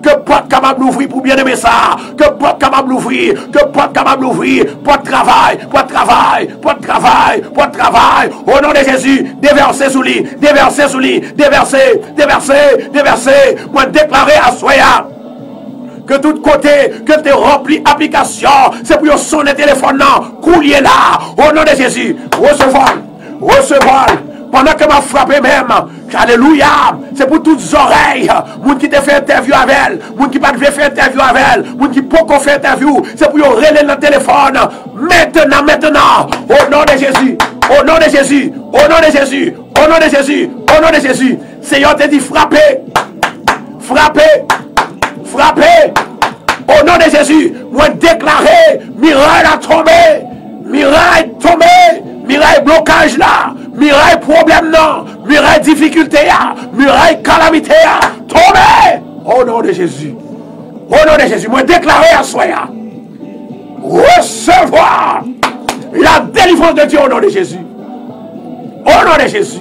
S1: que porte capable d'ouvrir pour bien aimer ça, que porte capable d'ouvrir, que porte capable d'ouvrir, porte travail, porte travail, porte travail, porte travail, au nom de Jésus, déverser sous lui, déverser sous lui, déverser, déverser, déverser, moi déclarer à Soya que tout côté, que tu rempli application, c'est pour sonner téléphone, coulier là, au nom de Jésus, recevoir, recevoir. Pendant que m'a frappé même, alléluia, c'est pour toutes les oreilles, moun qui te fait interview avec elle, moun qui pas fait interview avec elle, moun qui pas fait interview, c'est pour yon relayer le téléphone, maintenant, maintenant, au nom de Jésus, au nom de Jésus, au nom de Jésus, au nom de Jésus, au nom de Jésus, Seigneur te dit frapper, frapper, frapper, au nom de Jésus, moi déclarer, miraille a tombé, miraille tombé, miraille blocage là, miraille problème non, miraille difficulté là, miraille calamité là, tombez au nom de Jésus. Au nom de Jésus, moi déclarer à soi, recevoir La délivrance de Dieu au nom de Jésus. Au nom de Jésus.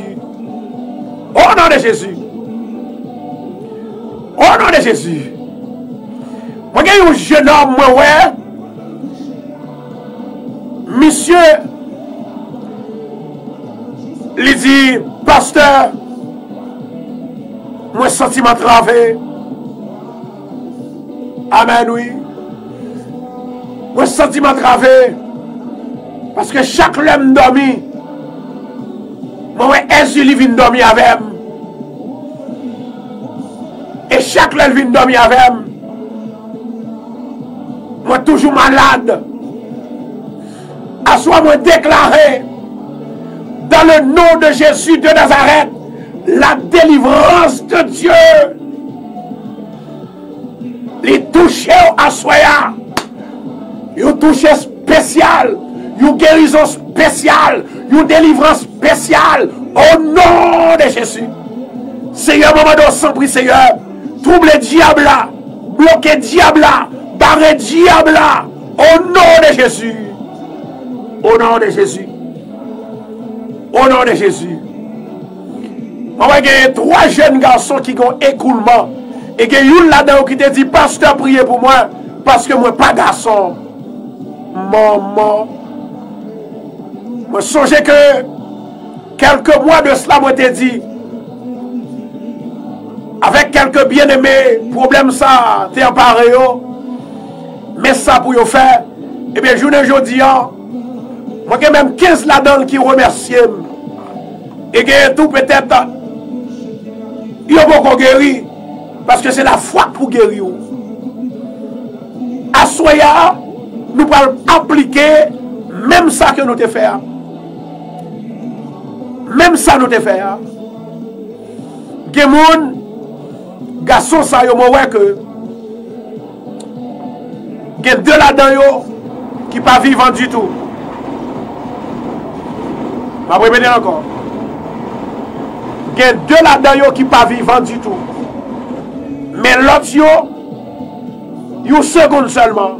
S1: Au nom de Jésus. Au nom de Jésus. Moi, j'ai un jeune homme, moi, ouais. Monsieur, il dit, pasteur, moi, sentiment travé. Amen, oui. Moi, sentiment travé. Parce que chaque l'homme dormi, moi, est-ce qu'il vient dormir avec moi? Et chaque l'homme vient dormir avec moi. Moi, toujours malade. À soi, moi, déclaré, dans le nom de Jésus de Nazareth, la délivrance de Dieu. Les toucher à soya. Ils touché spécial. Une guérison spéciale, une délivrance spéciale au nom de Jésus. Seigneur, maman de sang, prie Seigneur, trouble diable là, bloquer diable là, barrer diable là, au nom de Jésus. Au nom de Jésus. Au nom de Jésus. On va gagner 3 jeunes garçons qui ont écoulement. Et il y a une là-dedans qui te dit, pasteur, priez pour moi, parce que moi, pas garçon. Maman. Je songeais que quelques mois de cela, moi t'ai dit, avec quelques bien-aimés, problème ça, t'es en pareil, mais ça pour y faire, eh bien, je ne dis pas, moi j'ai même 15 là-dedans qui remercient, et que tout peut-être, ils ont beaucoup guéri, parce que c'est la foi pour guérir. À Soya, nous pouvons appliquer même ça que nous te fait. Même ça nous te fait. Gemoun, garçon ça yo moi que gen deux là-dedans yo qui pas vivant du tout. Je vais répéter encore. Gen deux là-dedans yo qui pas vivant du tout. Mais l'autre yo, une seconde seulement.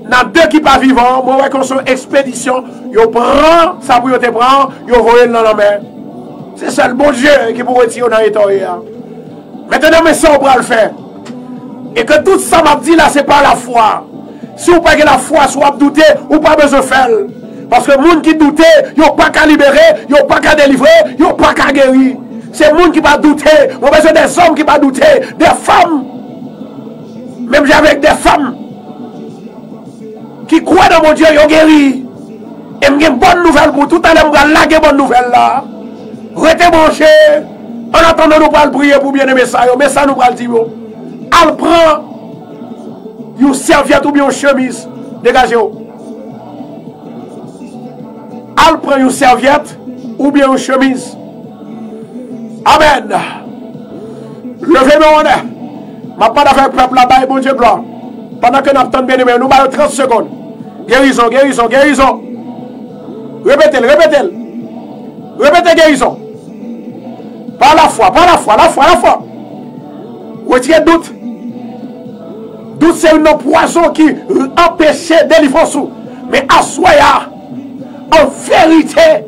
S1: Dans deux qui pas vivants, moi ouais qu'on son expédition, yo prend ça pour yo te prend, yo voye dans la main. C'est ça le bon Dieu qui pour retirer dans l'état. Maintenant mais ça on va le faire. Et que tout ça m'a dit là c'est pas la foi. Si vous pas que la foi soit douter, ou pas besoin de faire. Parce que les gens qui doutent, ils n'ont pas qu'à libérer, ils n'ont pas qu'à délivrer, ils n'ont pas qu'à guérir. C'est les gens qui ne pas douter. On a besoin des hommes qui ne pas douter, des femmes. Même avec des femmes qui croient dans mon Dieu, ils ont guéri. Et j'ai une bonne nouvelle pour tout à l'heure, je vais laguer bonne nouvelle là. Restez branchés. En attendant, nous allons prier pour bien aimer ça. Mais ça, nous allons dire. Elle prend une serviette ou bien une chemise. Dégagez-vous. Elle prend une serviette ou bien une chemise. Amen. Levez-moi. Je ne pas avec le peuple là-bas et bon Dieu gloire. Pendant que nous attendons bien aimé, nous avons 30 secondes. Guérison, guérison, guérison. Répétez-le, répétez-le. Répétez guérison. Par la foi, par la foi, la foi, la foi. Retirez doute. Doute, c'est un poison qui empêche délivrance. Mais assoya, en vérité,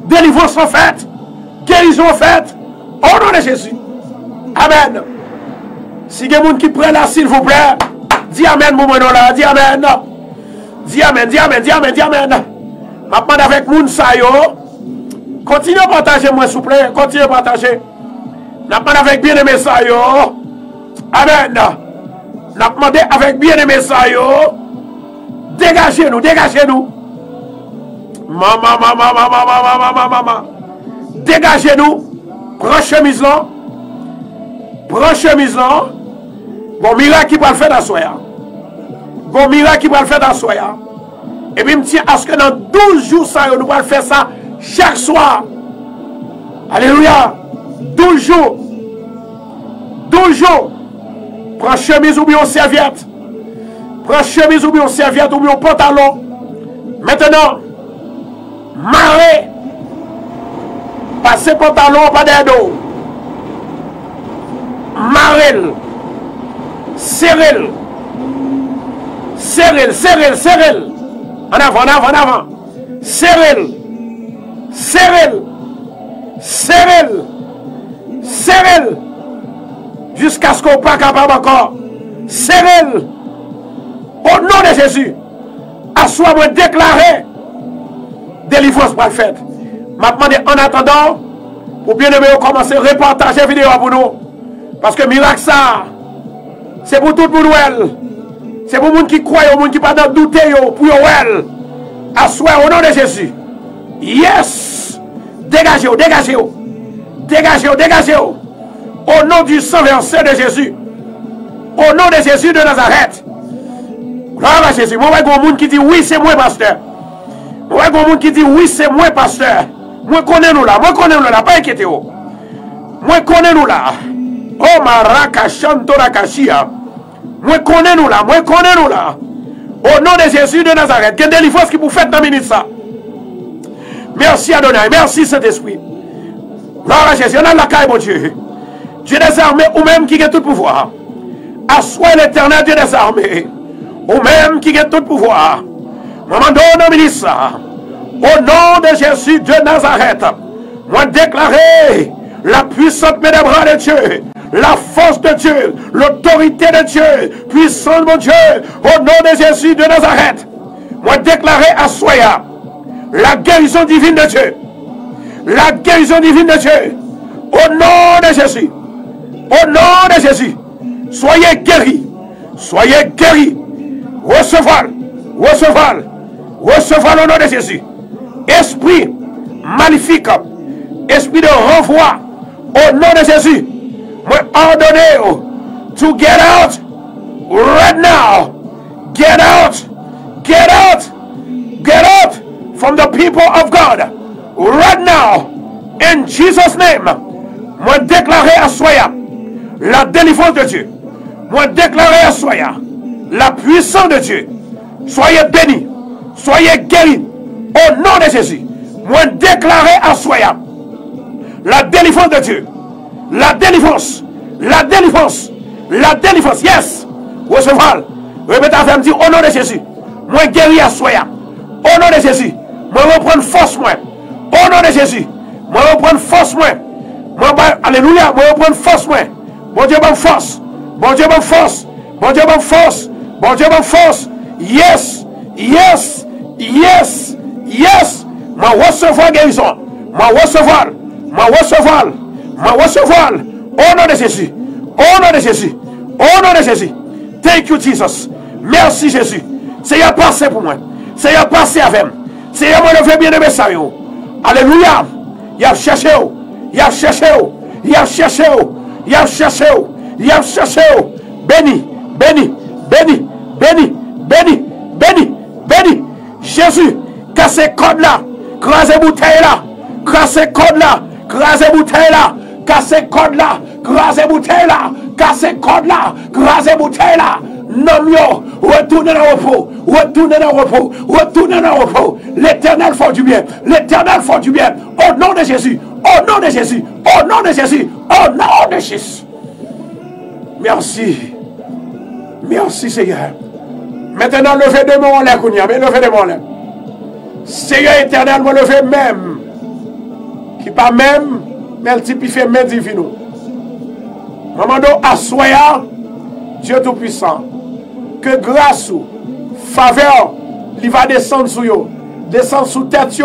S1: délivrance en fait, guérison en fait, au nom de Jésus. Amen. Si il y a des gens qui prennent là, s'il vous plaît, dis Amen, mon là, dis Amen. Dis Amen, dis Amen, dis Amen, dis Amen. Maintenant, avec moun sa yo, continuez à partager, moi, s'il vous plaît, continuez à partager. Maintenant, avec bien-aimé sa yo, Amen. N'a demandé avec bien-aimé ça yo. Dégagez-nous, dégagez-nous. Maman, maman, maman, maman, maman, maman. Dégagez-nous. Prends chemise là. Prends chemise là. Bon miracle qui va le faire dans soya. Bon miracle qui va le faire dans soya. Et puis me tiens à ce que dans 12 jours ça nous allons faire ça chaque soir. Alléluia. 12 jours. 12 jours. Prends chemise ou bien serviette. Prends chemise ou bien serviette ou bien pantalon. Maintenant, marrer. Passez pantalon pas des dos. Marrer. Serrer. Serrer, serrer, serrer. En avant, en avant, en avant. Serrez-le. Serrez-le. Serrez-le. Serrez-le. Jusqu'à ce qu'on ne soit pas capable encore. Serrez-le. Au nom de Jésus. Assois-moi déclarer délivrance pour le fait. M'a demandé en attendant, pour bien aimer, commencer à repartager vidéo pour nous. Parce que miracle ça, c'est pour tout le monde. C'est pour les gens qui croient, les gens qui ne sont pas douter, pour eux. Assois au nom de Jésus. Yes! Dégagez-vous, dégagez-vous. Dégagez-vous, dégagez-vous. Au nom du sang versé de Jésus. Au nom de Jésus de Nazareth. Gloire à Jésus. Moi, je vois un monde qui dit oui, c'est moi, pasteur. Moi, je vois un monde qui dit oui, c'est moi, pasteur. Moi, connais nous là. Moi, connais nous là. Pas inquiétez-vous. Moi, connais nous là. Oh, Maraka Chantora Kashia. Moi, connais nous là. Moi, connais nous là. Au nom de Jésus de Nazareth. Quelle délivrance qui vous fait dans minute ça. Merci Adonai. Merci Saint-Esprit. Gloire à Jésus. On a la caille, mon Dieu. Dieu des armées, ou même qui a tout pouvoir. Assois l'éternel Dieu des armées. Ou même qui a tout pouvoir. Maman donne ministre. Au nom de Jésus de Nazareth. Moi déclarer la puissante main des bras de Dieu. La force de Dieu. L'autorité de Dieu. Puissant mon Dieu. Au nom de Jésus de Nazareth. Moi déclarer à Soya. La guérison divine de Dieu. La guérison divine de Dieu. Au nom de Jésus. Au nom de Jésus. Soyez guéris. Soyez guéris. Recevez. Recevez. Recevez au nom de Jésus. Esprit maléfique. Esprit de renvoi. Au nom de Jésus. Moi ordonnez to get out right now. Get out. Get out. Get out from the people of God. Right now. In Jesus' name. Moi déclarer à Soya la délivrance de Dieu. Moi déclarer à Soya la puissance de Dieu. Soyez bénis. Soyez guéris. Au nom de Jésus. Moi déclarer à Soya la délivrance de Dieu. La délivrance. La délivrance. La délivrance. Yes. Recevez. Répétez avec me dire au nom de Jésus. Moi guéri à Soya. Au nom de Jésus. Moi reprendre force moi. Au nom de Jésus. Moi reprendre force moi. Alléluia. Moi reprendre force moi. Bon Dieu bonne force. Bon Dieu bonne force. Bon Dieu bonne force. Bon Dieu bonne force. Yes. Yes. Yes. Yes. Moi recevoir guérison. Moi recevoir. Moi recevoir. Moi recevoir. Au nom de Jésus. Au nom de Jésus. Au nom de Jésus. Thank you Jesus. Merci Jésus. Seigneur passé pour moi. Seigneur passé avec moi. Seigneur moi levé bien aimé ça. Alléluia. Il a cherché. Il a cherché. Il a cherché. Il a cherché. Il a cherché. Béni. Béni. Béni. Béni. Béni. Béni. Béni. Jésus. Cassez code là. Crasez bouteille là. Cassez code là. Crasez bouteille là. Cassez code là. Crasez bouteille là. Cassez code là. Crasez bouteille là. Non, yo, retournez dans le repos, retournez dans le repos, retournez dans le repos. L'Éternel fait du bien, l'Éternel fait du bien. Au nom de Jésus, au nom de Jésus, au nom de Jésus, au nom de Jésus. Merci, merci Seigneur. Maintenant, levez de mon lait, Kounia, mais levez de mon lait. Seigneur éternel, moi levez même, qui pas même, mais le type il fait même divino. Maman do assoya, Dieu Tout-Puissant. Que grâce ou faveur, il va descendre sur vous, descendre sous tête,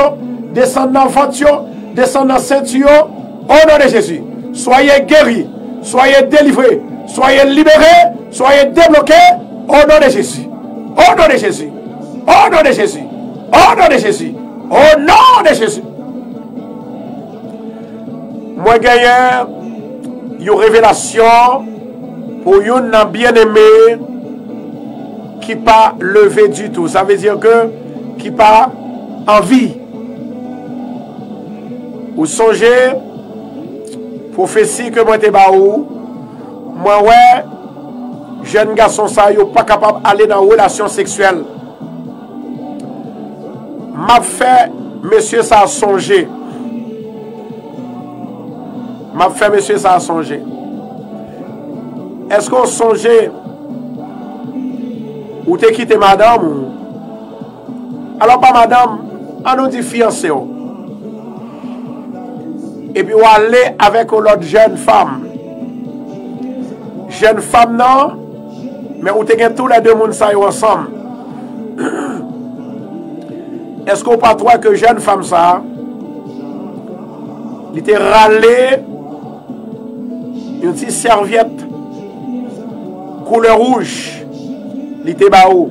S1: descendre dans ventre, descendre dans ceinture, au nom de Jésus. Soyez guéris, soyez délivrés, soyez libérés, soyez débloqués, au nom de Jésus. Au nom de Jésus. Au nom de Jésus. Au nom de Jésus. Au nom de Jésus. Moi, gagnant, une révélation pour un bien-aimé qui pas levé du tout. Ça veut dire que qui pas en vie. Ou songez, prophétie que moi te baou, moi ouais, jeune garçon ça, yo pas capable d'aller dans une relation sexuelle. M'a fait monsieur ça a songé. M'a fait monsieur ça a songé. Est-ce qu'on songeait ou t'es quitté madame Alors, pas madame, on nous dit fiancé. Et puis, on aller avec l'autre jeune femme. Jeune femme, non, mais on te tous les deux monde ça ensemble. Est-ce qu'on pas toi que jeune femme ça, il était râlé une petite serviette couleur rouge, il était baou.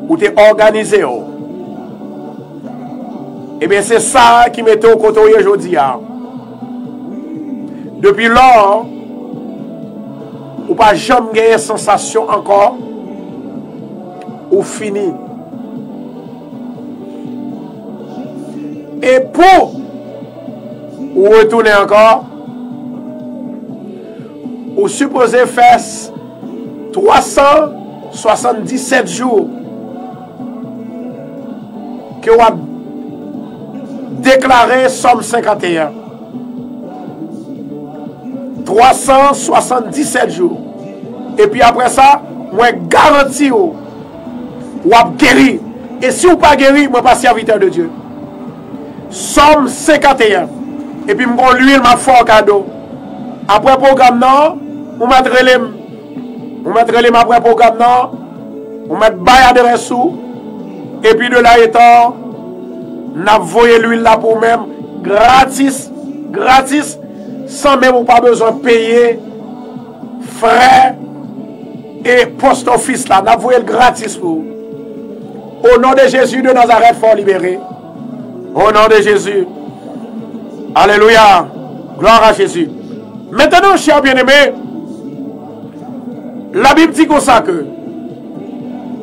S1: Ou t'es organisé. Et bien c'est ça qui m'était au côté aujourd'hui. Depuis lors, ou pas jamais gagné sensation encore, ou fini. Et pour ou retourner encore, ou supposé faire 377 jours que vous avez déclaré Somme 51. 377 jours. Et puis après ça, moi garantis vous avez guéri. Et si vous pas guéri, moi pas serviteur de Dieu. Somme 51. Et puis moi l'huile m'a fait cadeau. Après le programme non, vous mettrez les après le programme non, vous mettez bail adresse sous. Et puis de là étant, n'a voyé l'huile là pour même gratis, sans même pas besoin de payer frais et post office là, n'a voyé le gratis pour. Au nom de Jésus de Nazareth, faut libérer. Au nom de Jésus. Alléluia. Gloire à Jésus. Maintenant, chers bien-aimés, la Bible dit comme ça que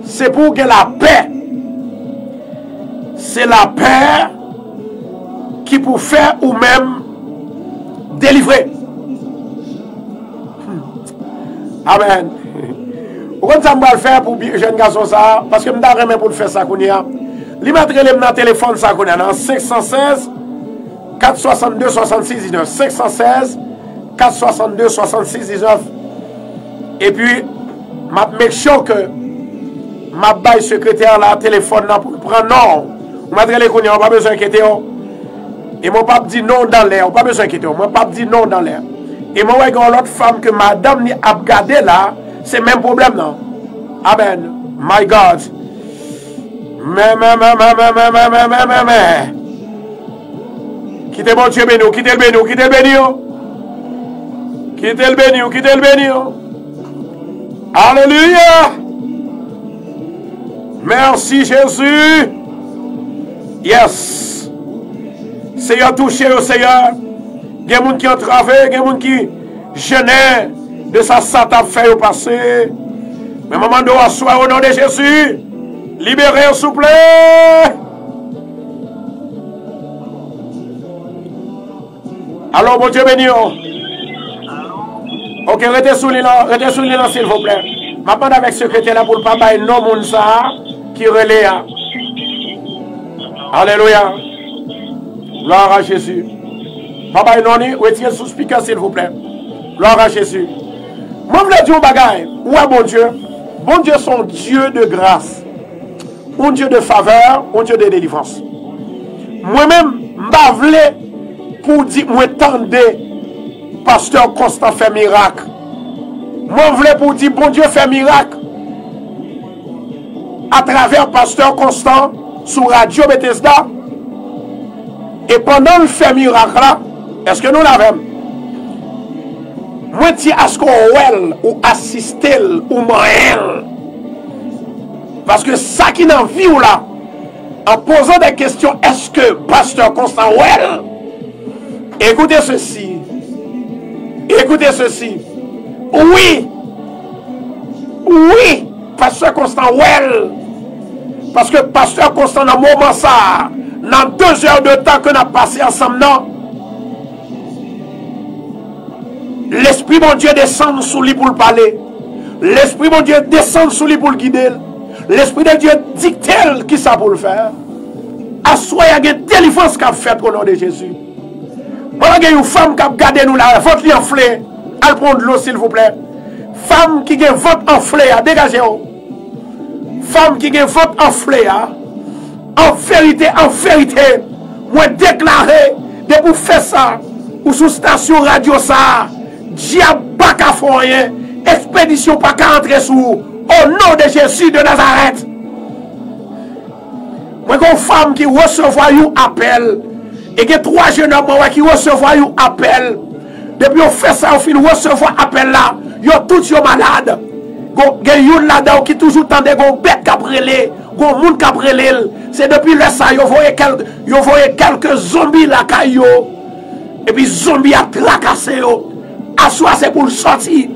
S1: c'est pour que la paix. C'est la paix qui peut faire ou même délivrer. Amen. Pourquoi ça va le faire pour jeune garçon ça? Parce que je ne pour le faire ça. Il m'a donné le téléphone ça dans 516 462 66 19. 516 462 66 19. Et puis, je make sure que ma baille secrétaire là, téléphone là pour prendre non. Je m'a donné on pas besoin d'inquiéter. Et mon pape dit non dans l'air. Pas besoin d'inquiéter. Mon pape dit non dans l'air. Et moi, il y a l'autre femme que madame ni a gardé là, c'est le même problème non. Amen. My God. Mais. Quittez mon Dieu béni, quittez le béni, quittez le béni. Quittez le béni, quittez le béni. Alléluia. Merci Jésus. Yes. Seigneur, touché au Seigneur. Il y a des gens qui ont travaillé, il y a des gens qui gênaient de sa sata fait au passé. Mais maman doit asseoir au nom de Jésus. Libérez, s'il vous plaît. Alors, mon Dieu béni. Ok, restez sous l'île, s'il vous plaît. Maintenant, avec ce secrétaire là pour le papa et non mon ça qui relaie. Alléluia. Gloire à Jésus. Papa et non, retirez sous speaker, s'il vous plaît. Gloire à Jésus. Moi, je voulais dire un bagage. Ouais, bon Dieu. Bon Dieu, son Dieu de grâce. Un Dieu de faveur, un Dieu de délivrance. Moi-même, je voulais pour dire, moi, tendez, pasteur Constant fait miracle. Moi, je voulais pour dire, bon Dieu fait miracle. À travers pasteur Constant, sur Radio Bethesda. Et pendant le fait miracle là, est-ce que nous l'avons? Moi, je dis à ce qu'on ou assister ou moyen. Parce que ça qui n'en vit ou là, en posant des questions, est-ce que pasteur Constant well? Écoutez ceci. Écoutez ceci. Oui. Oui. Pasteur Constant well. Parce que pasteur Constant dans le moment ça, dans 2 heures de temps que nous avons passé ensemble, non? L'Esprit mon Dieu descend sous lui pour le parler. L'Esprit mon Dieu descend sous lui pour le guider. L'Esprit de Dieu dicte qui ça pour le faire. Assoyez, il y a une délivrance qu'a fait au nom de Jésus. Voilà, il y a une femme qui a gardé nous là, votre lit enflé. Allez prendre de l'eau, s'il vous plaît. Femme qui a votre enflé, à dégager. femme qui a vote enflé, en vérité, moi déclaré, de vous faire ça, ou sous station radio ça, diable pas qu'à faire rien, expédition pas qu'à entrer sous, au nom de Jésus de Nazareth. Moi, une femme qui recevoir un appel, et que 3 jeunes hommes qui recevoir un appel, depuis on fait ça, on finit recevoir appel là, yo tout yo malade. Gen yon là-dedans qui toujours tende gon bête cabrelé, gon moun cabrelé. C'est depuis le ça yo voyez quelques zombies là kayo. Et puis zombies a tracassé yo. Assoir c'est pour sortir.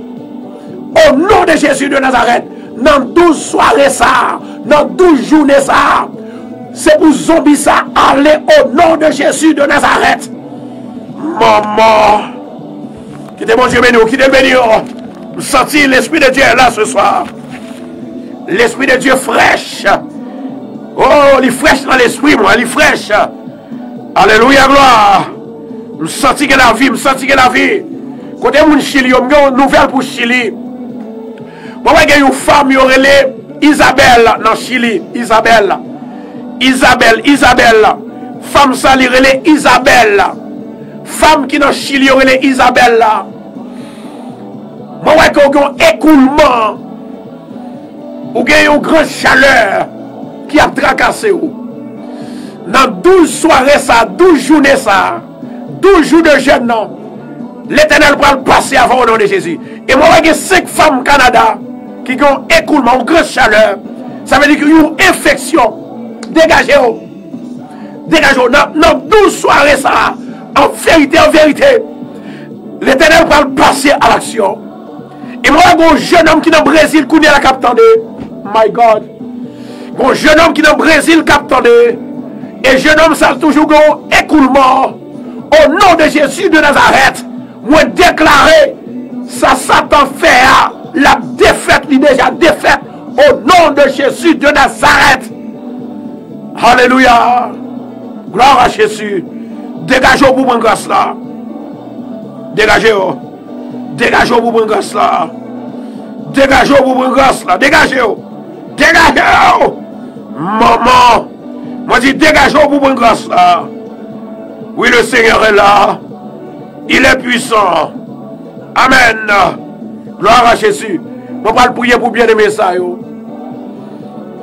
S1: Au nom de Jésus de Nazareth, dans 12 soirées ça, dans 12 journées ça, c'est pour zombies ça aller au nom de Jésus de Nazareth. Maman, qui te mon Dieu béni, qui te béni. Sentir l'Esprit de Dieu là ce soir. L'Esprit de Dieu fraîche. Oh, il est fraîche dans l'esprit, moi, il est fraîche. Alléluia, gloire. Je sens que la vie, Côté mon Chili, on a une nouvelle pour Chili. Moi, il y a une femme, il y a Isabelle dans Chili. Isabelle. Femme, ça, il y a Isabelle. Femme qui dans Chili, il y a Isabelle. Moi, il y a un écoulement, ou il y a une grande chaleur qui a tracassé. Dans 12 soirées, ça, 12 journées, ça, 12 jours de jeûne, l'Éternel va le passer avant au nom de Jésus. Et moi, il y a 5 femmes au Canada qui ont un écoulement, une grande chaleur. Ça veut dire qu'il y a une infection. Dégagez-vous. Dégagez-vous. Dans 12 soirées, ça, en vérité, l'Éternel va le passer à l'action. Et moi, il y a un jeune homme qui est au Brésil qui est la captande. My God. Un jeune homme qui est au Brésil qui est et jeune homme, ça a toujours un écoulement. Au nom de Jésus de Nazareth, moi déclaré, ça Satan fait la défaite, il est déjà défaite. Au nom de Jésus de Nazareth. Alléluia. Gloire à Jésus. Dégagez-vous pour mon grâce là. Dégagez-vous. Dégagez-vous pour mon grâce là. Dégagez-vous pour mon grâce là. Dégagez-vous. Dégagez-vous. Maman. Moi dis dégagez-vous pour mon grâce là. Oui, le Seigneur est là. Il est puissant. Amen. Gloire à Jésus. On va prier pour bien-aimer ça.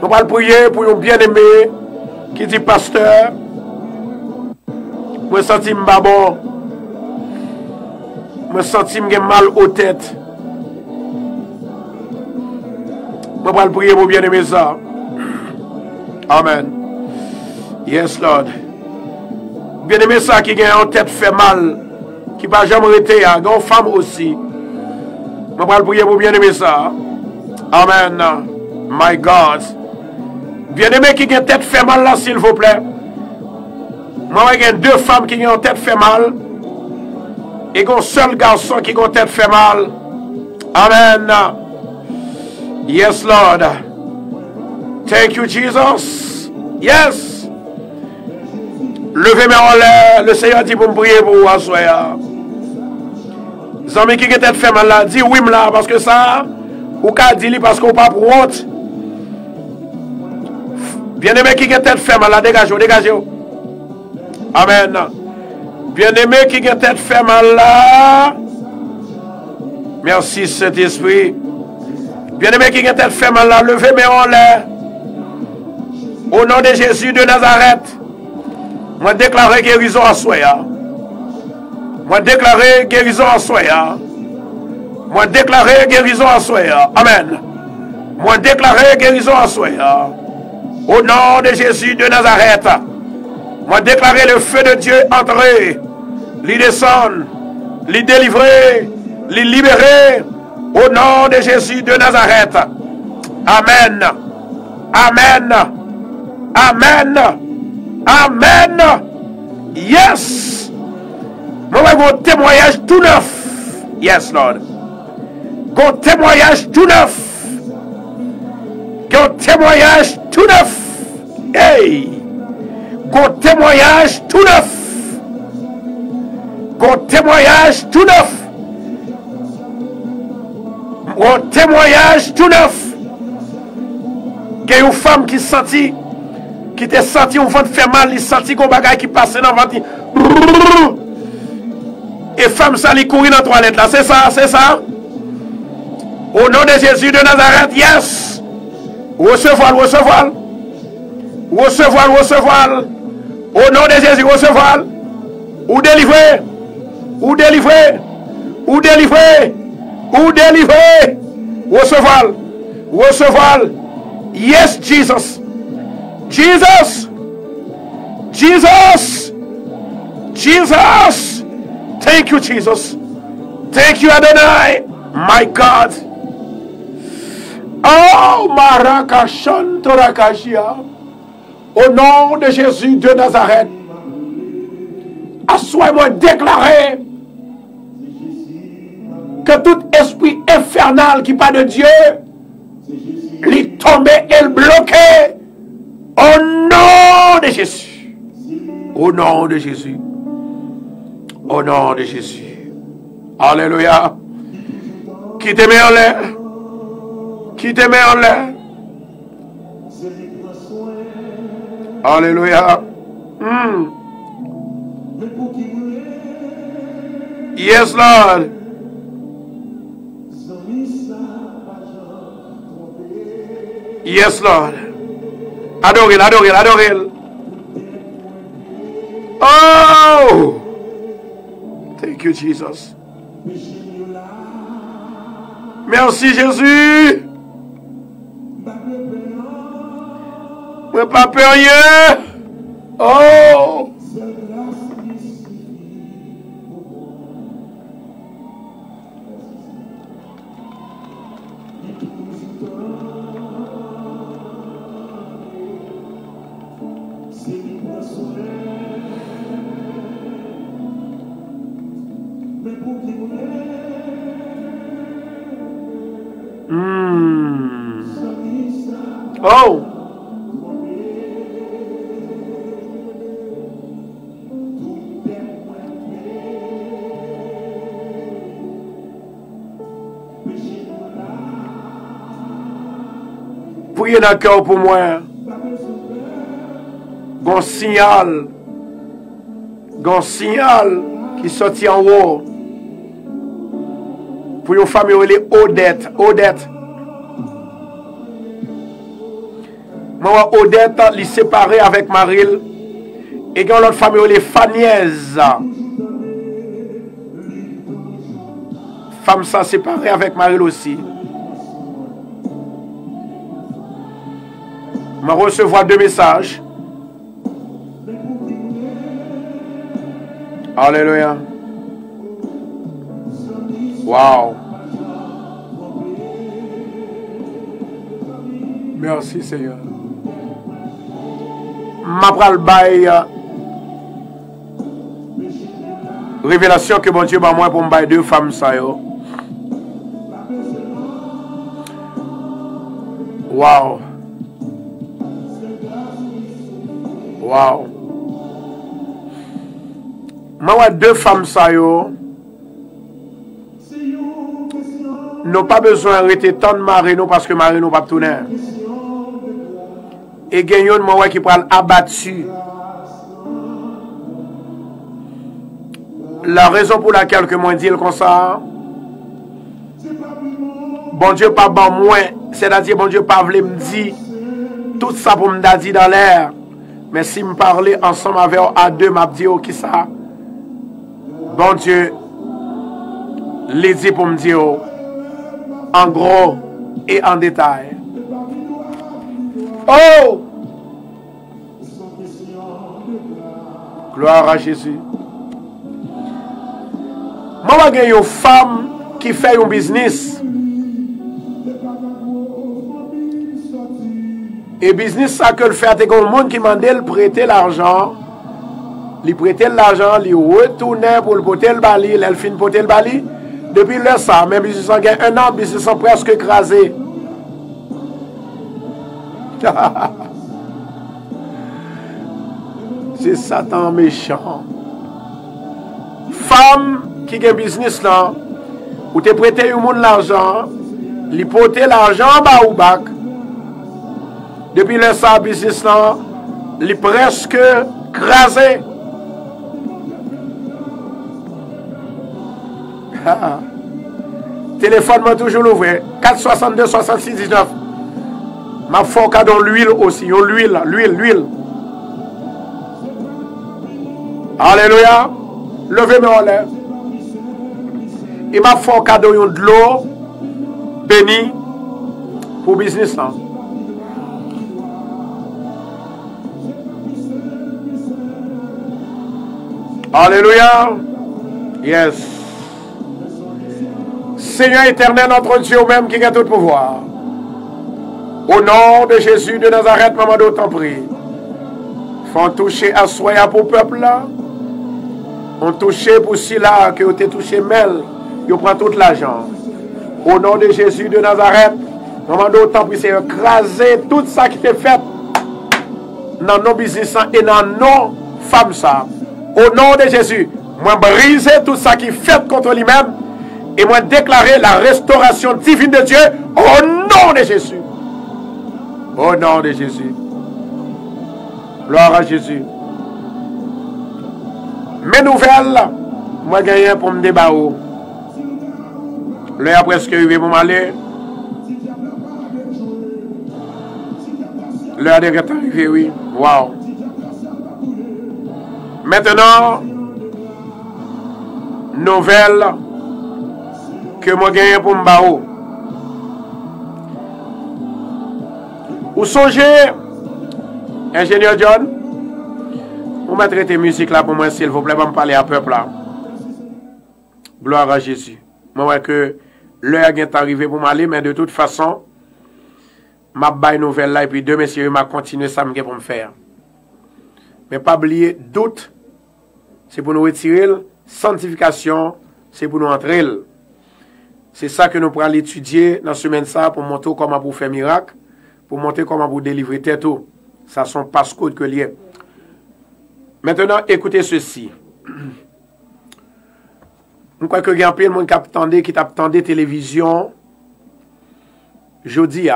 S1: On va prier pour un bien-aimé qui dit pasteur. Moi senti m'ba bon. Moi senti m'gen mal aux têtes. On va prier pour bien-aimer ça. Amen. Yes, Lord. Bien-aimé ça qui a en tête fait mal. Qui va jamais arrêter. Une femme aussi. On va prier pour bien-aimé ça. Amen. My God. Bien-aimé qui a en tête fait mal là, s'il vous plaît. Moi, il y a 2 femmes qui ont en tête fait mal. Et un seul garçon qui a en tête fait mal. Amen. Yes, Lord. Thank you, Jesus. Yes. Levez-moi en l'air. Le Seigneur dit pour me prier pour vous, assoya. Les amis qui ont tête fait mal là, dis oui, là, parce que ça, ou qu'à dire parce qu'on pas pour honte. Bien-aimé qui ont tête fait mal là, dégagez-vous, dégagez-vous. Amen. Bien-aimé qui ont tête fait mal là. Merci, Saint-Esprit. Bien-aimé qui ont tête fait mal là, levez-moi en l'air. Au nom de Jésus de Nazareth. Moi déclarer guérison à Soya. Moi déclarer guérison à Soya. Moi déclarer guérison à Soya. Amen. Moi déclarer guérison à Soya. Au nom de Jésus de Nazareth. Moi déclarer le feu de Dieu entrer. L'y descendre. L'y délivrer. L'y libérer. Au nom de Jésus de Nazareth. Amen. Amen. Amen. Amen. Yes. Moi, un témoignage tout neuf. Yes, Lord. Un témoignage tout neuf. Un témoignage tout neuf. Hey. Un témoignage tout neuf. Un témoignage tout neuf. Un témoignage tout neuf. Il y a une femme qui senti, qui te senti un ventre fait mal, il senti qu'on bagaille qui passe dans le ventre. Et femme ça, il courir dans la toilette là, c'est ça, c'est ça. Au nom de Jésus de Nazareth, yes. Recevoir, recevoir. Recevoir, recevoir. Au nom de Jésus, recevoir. Ou délivrer. Ou délivrer. Ou délivrer. Ou délivrer. Recevoir. Recevoir. Yes, Jesus. Jesus. Jesus. Jesus. Thank you, Jesus. Thank you, Adonai. My God. Oh, Marakashan Torakashia. Au nom de Jésus de Nazareth. Assois-moi déclarer que tout esprit infernal qui parle de Dieu, il tombe et le bloqué. Au nom de Jésus. Au nom de Jésus. Au nom de Jésus. Alléluia. Qui te met en l'air. Qui te met en l'air. Alléluia. Yes, Lord. Yes, Lord. Adorez, adorez, adorez. Oh! Thank you, Jesus. Merci, Jésus. Mais pas peur. Oh! Oh! Priez dans le cœur pour moi. Gon signal qui sortit en haut. Pour une famille, elle est Odette. Odette. Moi, Odette, elle est séparée avec Maril. Et quand l'autre famille, elle est Faniez. Femme ça séparée avec Maril aussi. Je vais recevoir 2 messages. Alléluia. Wow. Merci Seigneur. Ma pral bail révélation que bon Dieu m'a moi pour me bail 2 femmes ça yo. Wow. Wow. Moi 2 femmes ça yo. Nous pas besoin d'arrêter tant de marée nous parce que marée nous pas tourner. Et gagnons de moi qui prend abattu. La raison pour laquelle que moi dis comme ça, bon Dieu pas ban moi, c'est-à-dire bon Dieu pas voulait me dire tout ça pour me dire dans l'air. Mais si me parler ensemble avec à 2 m'a dit qui ça. Bon Dieu les dit pour me dire en gros et en détail. Oh! Gloire à Jésus. Moi, j'ai une femme qui fait un business. Et business, ça que le fait, c'est que le monde qui m'a dit de prêter l'argent. Il prêtait l'argent, il retournait pour le porter le bali, il finit porter le bali. Depuis là, ça, même business a gagné 1 an, business sont presque écrasés. C'est Satan méchant. Femme qui a un business là, ou te prêté au monde l'argent, li porter l'argent bas ou bac. Depuis l'instant, business là, il est presque crasé. Téléphone m'a toujours ouvert. 462 66 19. Ma faut cadeau l'huile aussi. L'huile. Alléluia. Levez-moi en l'air. Il m'a fait cadeau de l'eau béni pour business là. Alléluia. Yes. Seigneur éternel, notre Dieu même qui a tout pouvoir. Au nom de Jésus de Nazareth, maman d'autant prie. Faut toucher à soi pour le peuple là. On touche pour cela que vous avez touché Mel. Vous prenez tout l'argent. Au nom de Jésus de Nazareth, maman d'autant prie, c'est écraser tout ça qui est fait dans nos business et dans nos femmes ça. Au nom de Jésus, moi briser tout ça qui est fait contre lui-même et moi déclarer la restauration divine de Dieu au nom de Jésus. Au nom de Jésus. Gloire à Jésus. Mes nouvelles, moi gagne pour me débarrasser. L'heure a presque arrivé pour m'aller. L'heure est arrivée, oui. Wow. Maintenant, nouvelle que moi gagne pour me débarrasser. Vous songez, ingénieur John, vous me traitez musique là pour moi, s'il vous plaît, pour me parler à peuple là. Gloire à Jésus. Moi, vois que l'heure est arrivée pour m'aller, mais de toute façon, ma baille nouvelle là, et puis demain, si m'a continué ça pour me faire. Mais pas oublier, doute, c'est pour nous retirer, sanctification, c'est pour nous entrer. C'est ça que nous pourrons étudier dans ce semaine ça pour montrer comment vous faire miracle, pour montrer comment vous délivrer tête. Ça sont passcodes que lié. Maintenant, écoutez ceci. Je crois que il y a un peu de monde qui t'attendait télévision. Jeudi,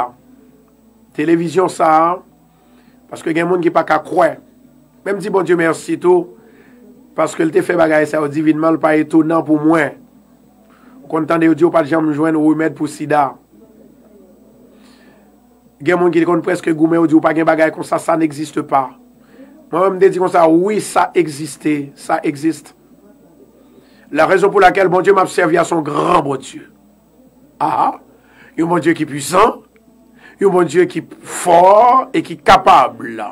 S1: télévision ça, parce que il y a un monde qui n'a pas qu'à croire. Même si bon Dieu merci tout, parce que le te fait bagaille ça divinement, pas étonnant pour moi. Content de Dieu pas de jamais joindre remède pour sida. Il y a des gens qui disent presque gourmet ou pas de bagaille comme ça n'existe pas. Moi-même je dis comme ça, oui, ça existait, ça existe. La raison pour laquelle bon Dieu m'a servi à son grand bon Dieu. Ah, il y a un bon Dieu qui est puissant, il y a un bon Dieu qui est fort et qui est capable.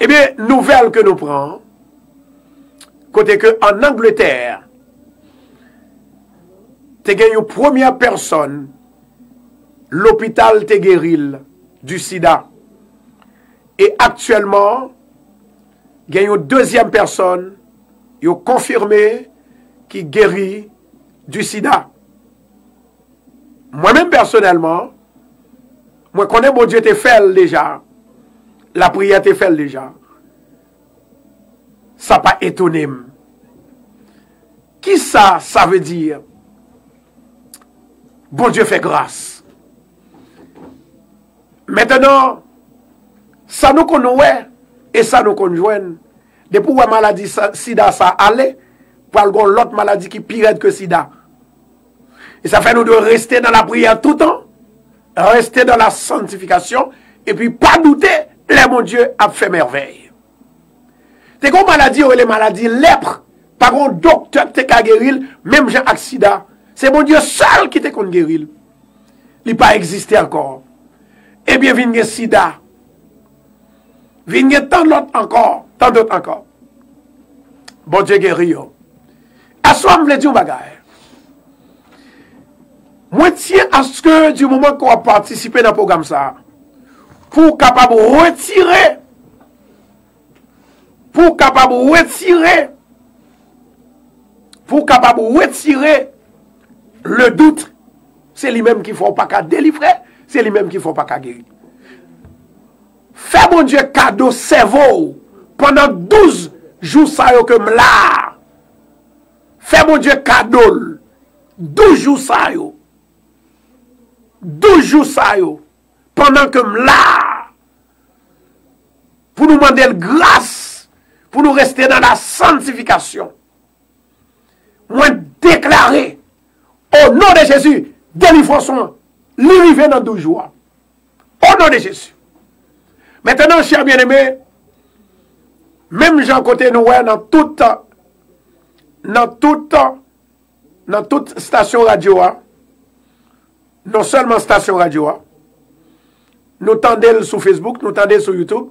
S1: Eh bien, nouvelle que nous prenons, côté que en Angleterre, tu as une première personne, l'hôpital te guérit du sida. Et actuellement, il y a une deuxième personne, il a confirmé qui guérit du sida. Moi-même personnellement, moi connais mon Dieu te fait déjà. La prière te fait déjà. Ça pas étonné. Qui ça veut dire? Bon Dieu fait grâce. Maintenant, ça nous connaît et ça nous conjoint. Depuis la maladie sida ça allait, pour l'autre maladie qui pire que sida. Et ça fait nous de rester dans la prière tout le temps, rester dans la sanctification, et puis pas douter, le mon Dieu a fait merveille. T'es comme maladie ou les maladies lèpre, par contre docteur te ka guérir, même Jean accident. C'est mon Dieu seul qui te kon guérir. Il pas existé encore. Eh bien, vigne sida. Vigne tant d'autres encore. Tant d'autres encore. Bon Dieu guéri. À soi, je me dis un bagage. Moi, tiens à ce que du moment qu'on a participé dans le programme ça, pour capable retirer le doute, c'est lui-même qui ne faut pas qu'à délivrer, c'est lui-même qui ne faut pas qu'à guérir. Fais mon Dieu cadeau cerveau pendant 12 jours ça yo que m'la. Fais mon Dieu cadeau 12 jours ça yo. 12 jours ça yo pendant que m'la. demander grâce pour nous rester dans la sanctification. Moi, déclarer au nom de Jésus, délivrance, l'arrivée dans 12 jours. Au nom de Jésus. Maintenant, chers bien-aimés, même Jean côté nous, dans toute station radio, non seulement station radio, nous tendons sur Facebook, nous tendons sur YouTube.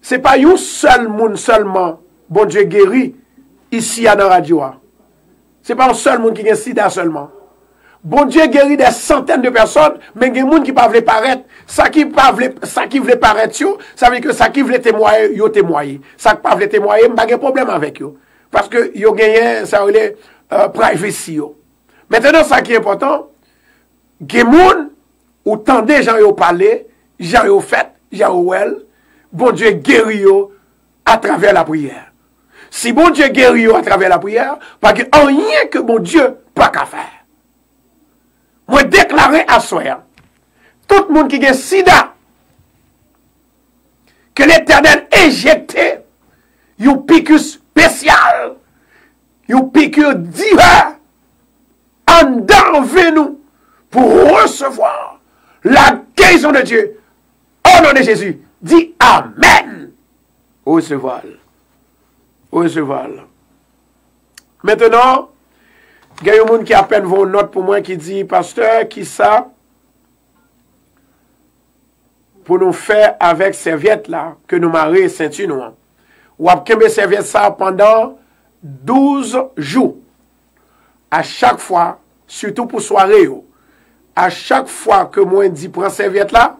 S1: Ce n'est pas un seul monde seulement, bon Dieu guéri, ici à la radio. Ce n'est pas un seul monde qui a sida seulement. Bon Dieu guérit des centaines de personnes, mais il y a des gens qui ne veulent pas paraître. Ça qui veut paraître, ça veut dire que ça qui veut témoigner, ils témoigné. Ça qui ne veut pas témoigner, il n'y a pas de problème avec eux. Parce que ils ont gagné, ça veut dire, privacy. Maintenant, ça qui est important, il y a des gens où tant de gens ont parlé, gens ont fait, gens ont well, bon Dieu guérit à travers la prière. Si bon Dieu guérit à travers la prière, parce qu'il n'y a rien que bon Dieu pas qu'à faire. Moi, déclarer à soi, tout le monde qui a sida, que l'Éternel injecté une piqûre spéciale, une piqûre divine, en dedans nous, pour recevoir la guérison de Dieu. Au nom de Jésus, dis Amen. Recevoir. Recevoir. Maintenant, il y a un monde qui a peine vos notes pour moi qui dit, pasteur, qui ça pour nous faire avec serviette là, que nous marions ceinture nous. Ou après serviette ça pendant 12 jours. À chaque fois, surtout pour soirée, à chaque fois que moi dis prends serviette là,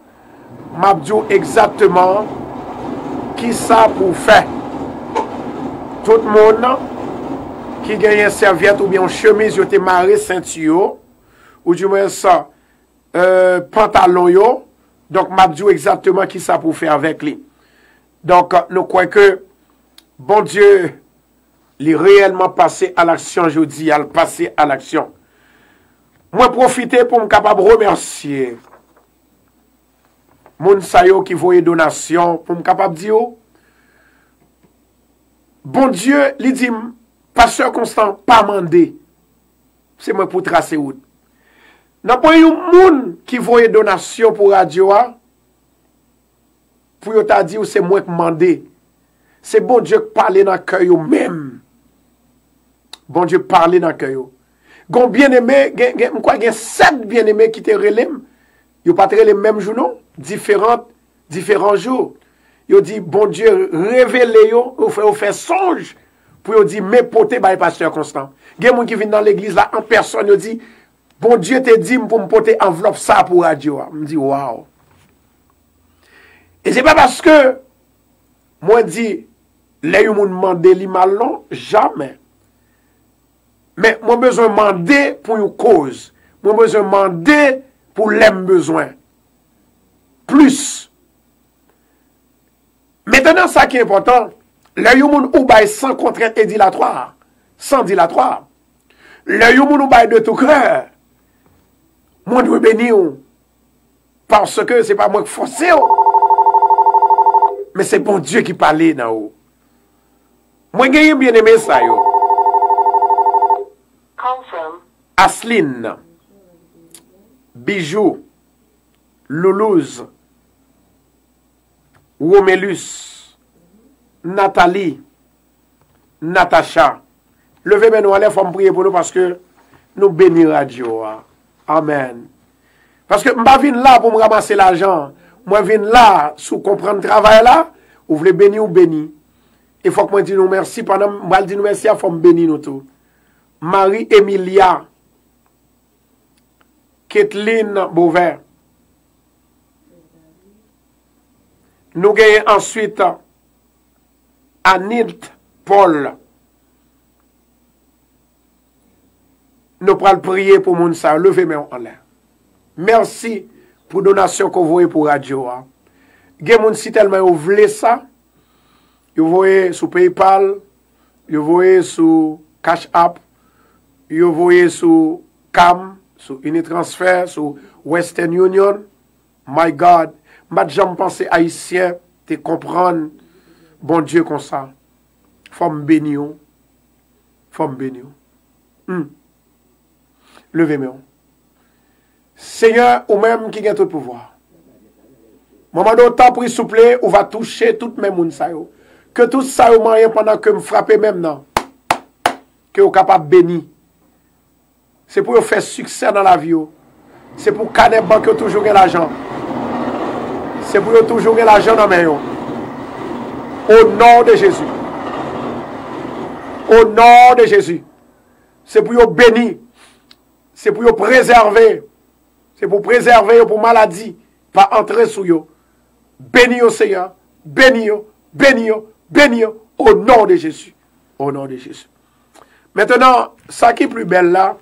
S1: m'a dit exactement qui ça pour faire. Tout le monde qui gagne une serviette ou bien une chemise, yo te maré ceinture, ou du moins ça, pantalon yo, donc m'a dit exactement qui ça pour faire avec lui. Donc, nous croyons que, bon Dieu, il est réellement passé à l'action, je dis, il passé à l'action. Moi, profiter pour me capable remercier moun sayo qui voye donation, pour me capable dire, bon Dieu, il dit, pasteur Constant, pas mandé. C'est moi pour tracer route. N'a pas eu moun qui voye donation pour radio, pour yo ta dire, c'est moi qui mandé. C'est bon Dieu qui parle dans le cœur même. Bon Dieu parle dans le cœur. Gon bien-aimé, quoi, il y a 7 bien-aimés qui te relèvent. Ils pas les mêmes jours, différents jours. Ils dit, bon Dieu, révélez yo, ou fait songe, pour yo dit, mais poter par le pasteur Constant. Il y a des gens qui viennent dans l'église là, en personne, ils dit, bon Dieu te dit, pour me porter enveloppe ça pour radio. Je me dis, waouh. Et c'est pas parce que, moi dit, les gens m'ont demandé li mal non, jamais. Mais moi besoin demander pour une cause. Moi besoin demander pour les besoins. Plus. Maintenant, ça qui est important, les gens ou bail sans contrainte et dilatoire, sans dilatoire. Les gens ou bail de tout cœur. Moi dois bénir parce que c'est pas moi qui force, mais c'est bon Dieu qui parle dans haut. Moi j'ai bien aimé ça yo. Asline, Bijou, Loulouse, Romélus, Nathalie, Natacha. Levez nous allez faut me prier pour nous parce que nous bénissons radio. Amen. Parce que je ne viens là pour me ramasser l'argent. Moi, je viens là sous comprendre le travail là. Vous voulez bénir ou bénir. Il faut que moi dise nous merci. Pendant que je dis nous merci, il faut me bénir nous tout. Marie-Emilia, Kathleen Beauvert. Nous gagnons ensuite Anit Paul. Nous pourrons prier pour mon ça. Levez-moi en l'air. Merci pour la donation que vous voyez pour radio. Il y a des gens qui tellement vous voulez ça. Vous voyez sur PayPal, vous voyez sur Cash App, vous voyez sur CAM, sur Unitransfer, sur Western Union. My God, je pense haïtien, te comprendre bon Dieu comme ça. Faut me bénir. Faut me bénir. Levez-moi. Seigneur, ou même qui a tout pouvoir. Moment d'autant pour s'il vous plaît, on va toucher tout mes moun sa yo. Que tout ça au moyen pendant que me frapper même non. Que vous capable bénir. C'est pour faire succès dans la vie. C'est pour caner banque toujours l'argent. C'est pour toujours l'argent dans mes yo. Au nom de Jésus. Au nom de Jésus. C'est pour bénir. C'est pour préserver. C'est pour préserver pour maladie. Pas entrer sous yo. Bénis au Seigneur. Bénis, bénis, bénis au nom de Jésus. Au nom de Jésus. Maintenant, ça qui est plus belle là,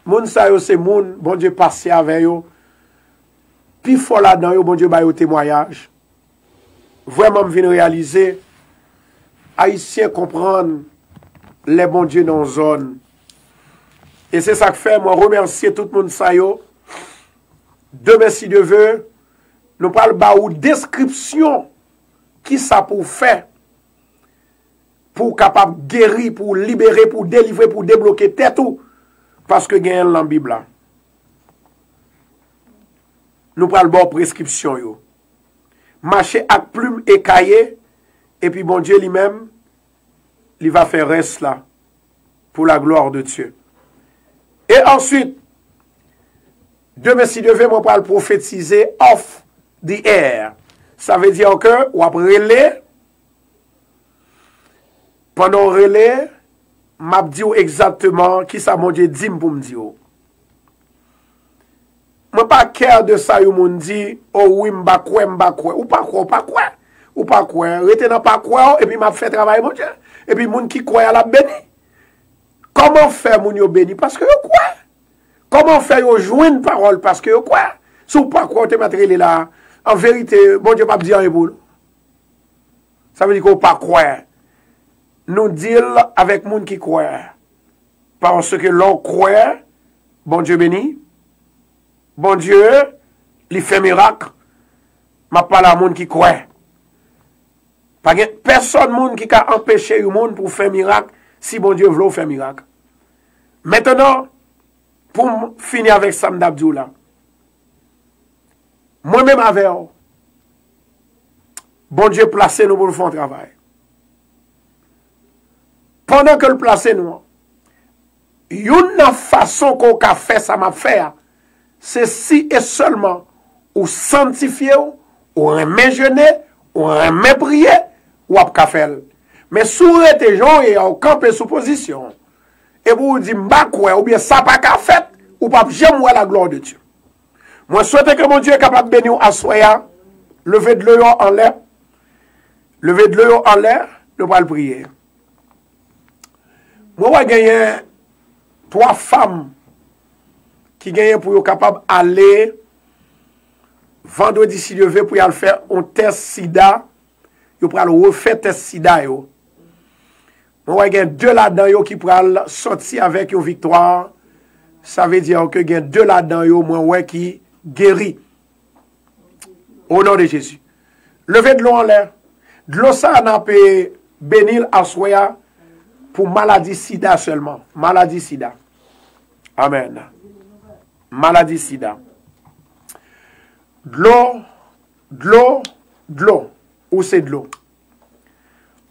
S1: moun sa yo c'est moun, bon Dieu passé avec yo. Puis fort là-dedans yo, bon Dieu ba yo témoignage. Vraiment me vient réaliser haïtien comprendre les bons dieux dans la zone. Et c'est ça que fait, moi remercier tout le monde ça yo. Demain si Dieu veut, nous parlons de description qui ça pour faire pour capable guérir, pour libérer, pour délivrer, pour débloquer tout parce que gagne dans la Bible là. Nous parlons de prescription yo. Marcher avec plume et cahier et puis bon Dieu lui-même il va faire reste là pour la gloire de Dieu. Et ensuite demain si Dieu veut moi parle prophétiser off the air. Ça veut dire que ou après relais pendant relais m'a dit exactement qui ça mon Dieu dit pour me dire. Moi pas cœur de ça yo moun dit oh oui m'ba quoi ou pas quoi rete dans pas quoi et puis m'a fait travail mon Dieu et puis moun qui croit à la béni. Comment faire moun yo béni parce que yo quoi? Comment faire yo joindre parole parce que yo quoi? Si ou pas quoi te mettre là en vérité bon Dieu pas dire rien pour. Ça veut dire qu'on pas croire. Nous deal avec moun qui croit parce que l'on croit bon Dieu béni. Bon Dieu, il fait miracle. Ma parle à moun qui croit. Pas personne moun qui a empêché le monde pour faire miracle si bon Dieu veut faire miracle. Maintenant, pour finir avec Sam Dabdou là. Moi-même avec bon Dieu placé nous pour nous faire un travail. Pendant que le placé nous, une façon qu'on a fait ça m'a fait. C'est si et seulement ou sanctifier ou remet jeûner ou remet prier ou ap faire. Mais sous rete gens et en camper sous position et vous dites m'ba quoi ou bien ça pas qu'a fait ou pas jamais voir la gloire de Dieu. Moi souhaite que mon Dieu est capable de bénir à soya, lever de l'eau en l'air. Lever de l'eau en l'air, nous va le prier. Moi va gagner 3 femmes qui gagne pour être capable d'aller vendredi si Dieu veut pour y aller faire un test sida. Yo pral refaire test sida yo. On va gagner 2 là-dedans qui pral sortir avec une victoire. Ça veut dire que gagne 2 là-dedans yo moi ouais qui guérit. Au nom de Jésus. Levez de l'eau en l'air. De l'eau ça n'a pas bénir à soya pour maladie sida seulement. Maladie sida. Amen. Maladie sida. De l'eau. Où c'est de l'eau?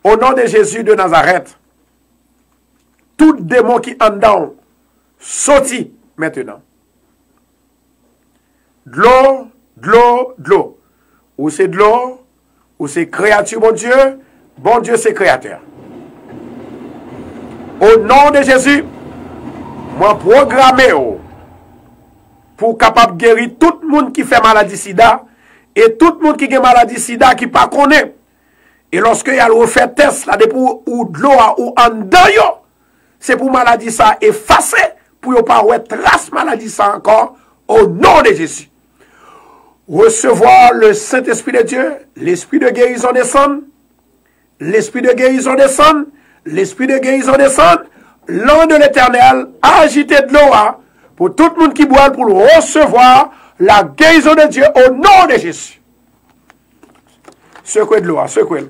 S1: Au nom de Jésus de Nazareth, tout démon qui en dedans, sorti maintenant. De l'eau. Où c'est de l'eau? Où c'est créature, mon Dieu c'est créateur. Au nom de Jésus, moi programmé pour capable guérir tout le monde qui fait maladie sida et tout le monde qui a maladie sida qui pas connaît. Et lorsque y a refait test là pour ou de l'eau ou en dedans, c'est pour maladie ça effacer pour ne pas avoir trace maladie ça encore au nom de Jésus. Recevoir le Saint-Esprit de Dieu, l'esprit de guérison descend, l'esprit de guérison descend, l'esprit de guérison descend, l'an de l'Éternel agité de l'eau pour tout le monde qui boit pour recevoir la guérison de Dieu au nom de Jésus. Secouez de l'eau, secouez.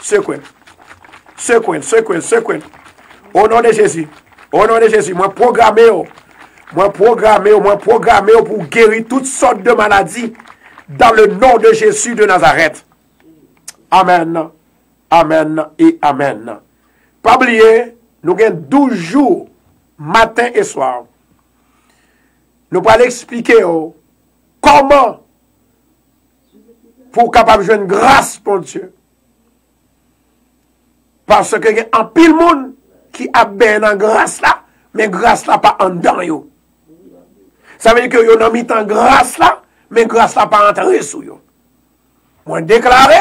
S1: secouez. Au nom de Jésus. Au nom de Jésus. Moi programmé pour guérir toutes sortes de maladies dans le nom de Jésus de Nazareth. Amen. Amen et amen. Pas oublier, nous avons 12 jours, matin et soir. Nous allons expliquer comment pour capable de jouer une grâce pour Dieu. Parce que il y a un pile monde qui a bien dans grâce là, mais grâce là pas en dedans yo. Ça veut dire que yo nan mis en grâce là, mais grâce là pas entré sous yo. Moi déclaré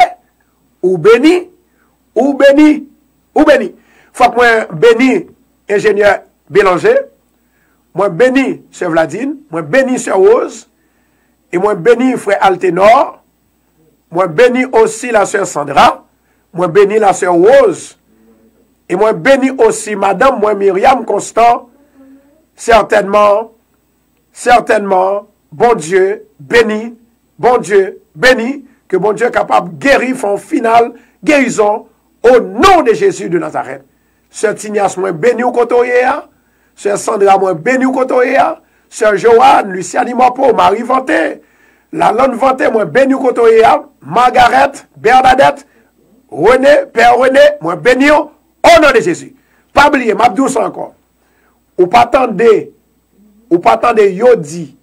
S1: ou béni. Faut que moi béni ingénieur Bélanger, moi béni sœur Vladine, moi béni sœur Rose, et moi béni frère Alténor, moi béni aussi la sœur Sandra, moi béni la sœur Rose, et moi béni aussi madame, moi Myriam Constant, certainement, bon Dieu béni, que bon Dieu est capable de guérir son final guérison au nom de Jésus de Nazareth. Sœur Tignas, moi béni au kotoyea, Sœur Sandra, moi béni au kotoyea, Sœur Joanne, Luciani Mopo, Marie Vanté, Lalonde Vanté, moi béni au kotoyea, Margaret, Bernadette, René, Père René, moi béni au nom de Jésus. Pas oublier, m'abdou ça encore. Ou pas attendre yo dit,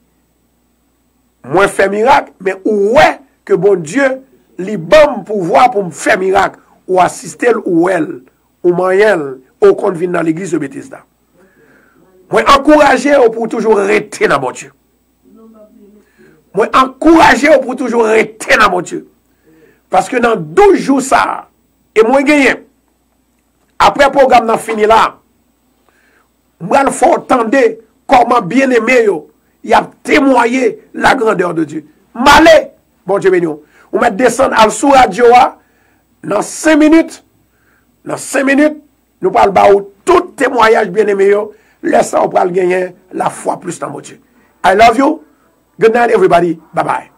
S1: moi fait miracle, mais ouais que bon Dieu li bon pouvoir pour me faire miracle, ou assister ou elle, ou moyen, au compte vin dans l'église de Bethesda. Moi encourager pour toujours rester dans mon Dieu. Moi encourager pour toujours rester dans mon Dieu. Parce que dans 12 jours ça, et moi gagné, après le programme n'a fini là, moi il faut entendre comment bien aimé yo, il a témoigné la grandeur de Dieu. Malé, bon Dieu béni. On va descendre à sous radio dans 5 minutes. Dans 5 minutes, nous parlons tout témoignage bien aimé yo. Laisse ça, on va gagner la foi plus dans mon Dieu. I love you. Good night everybody. Bye bye.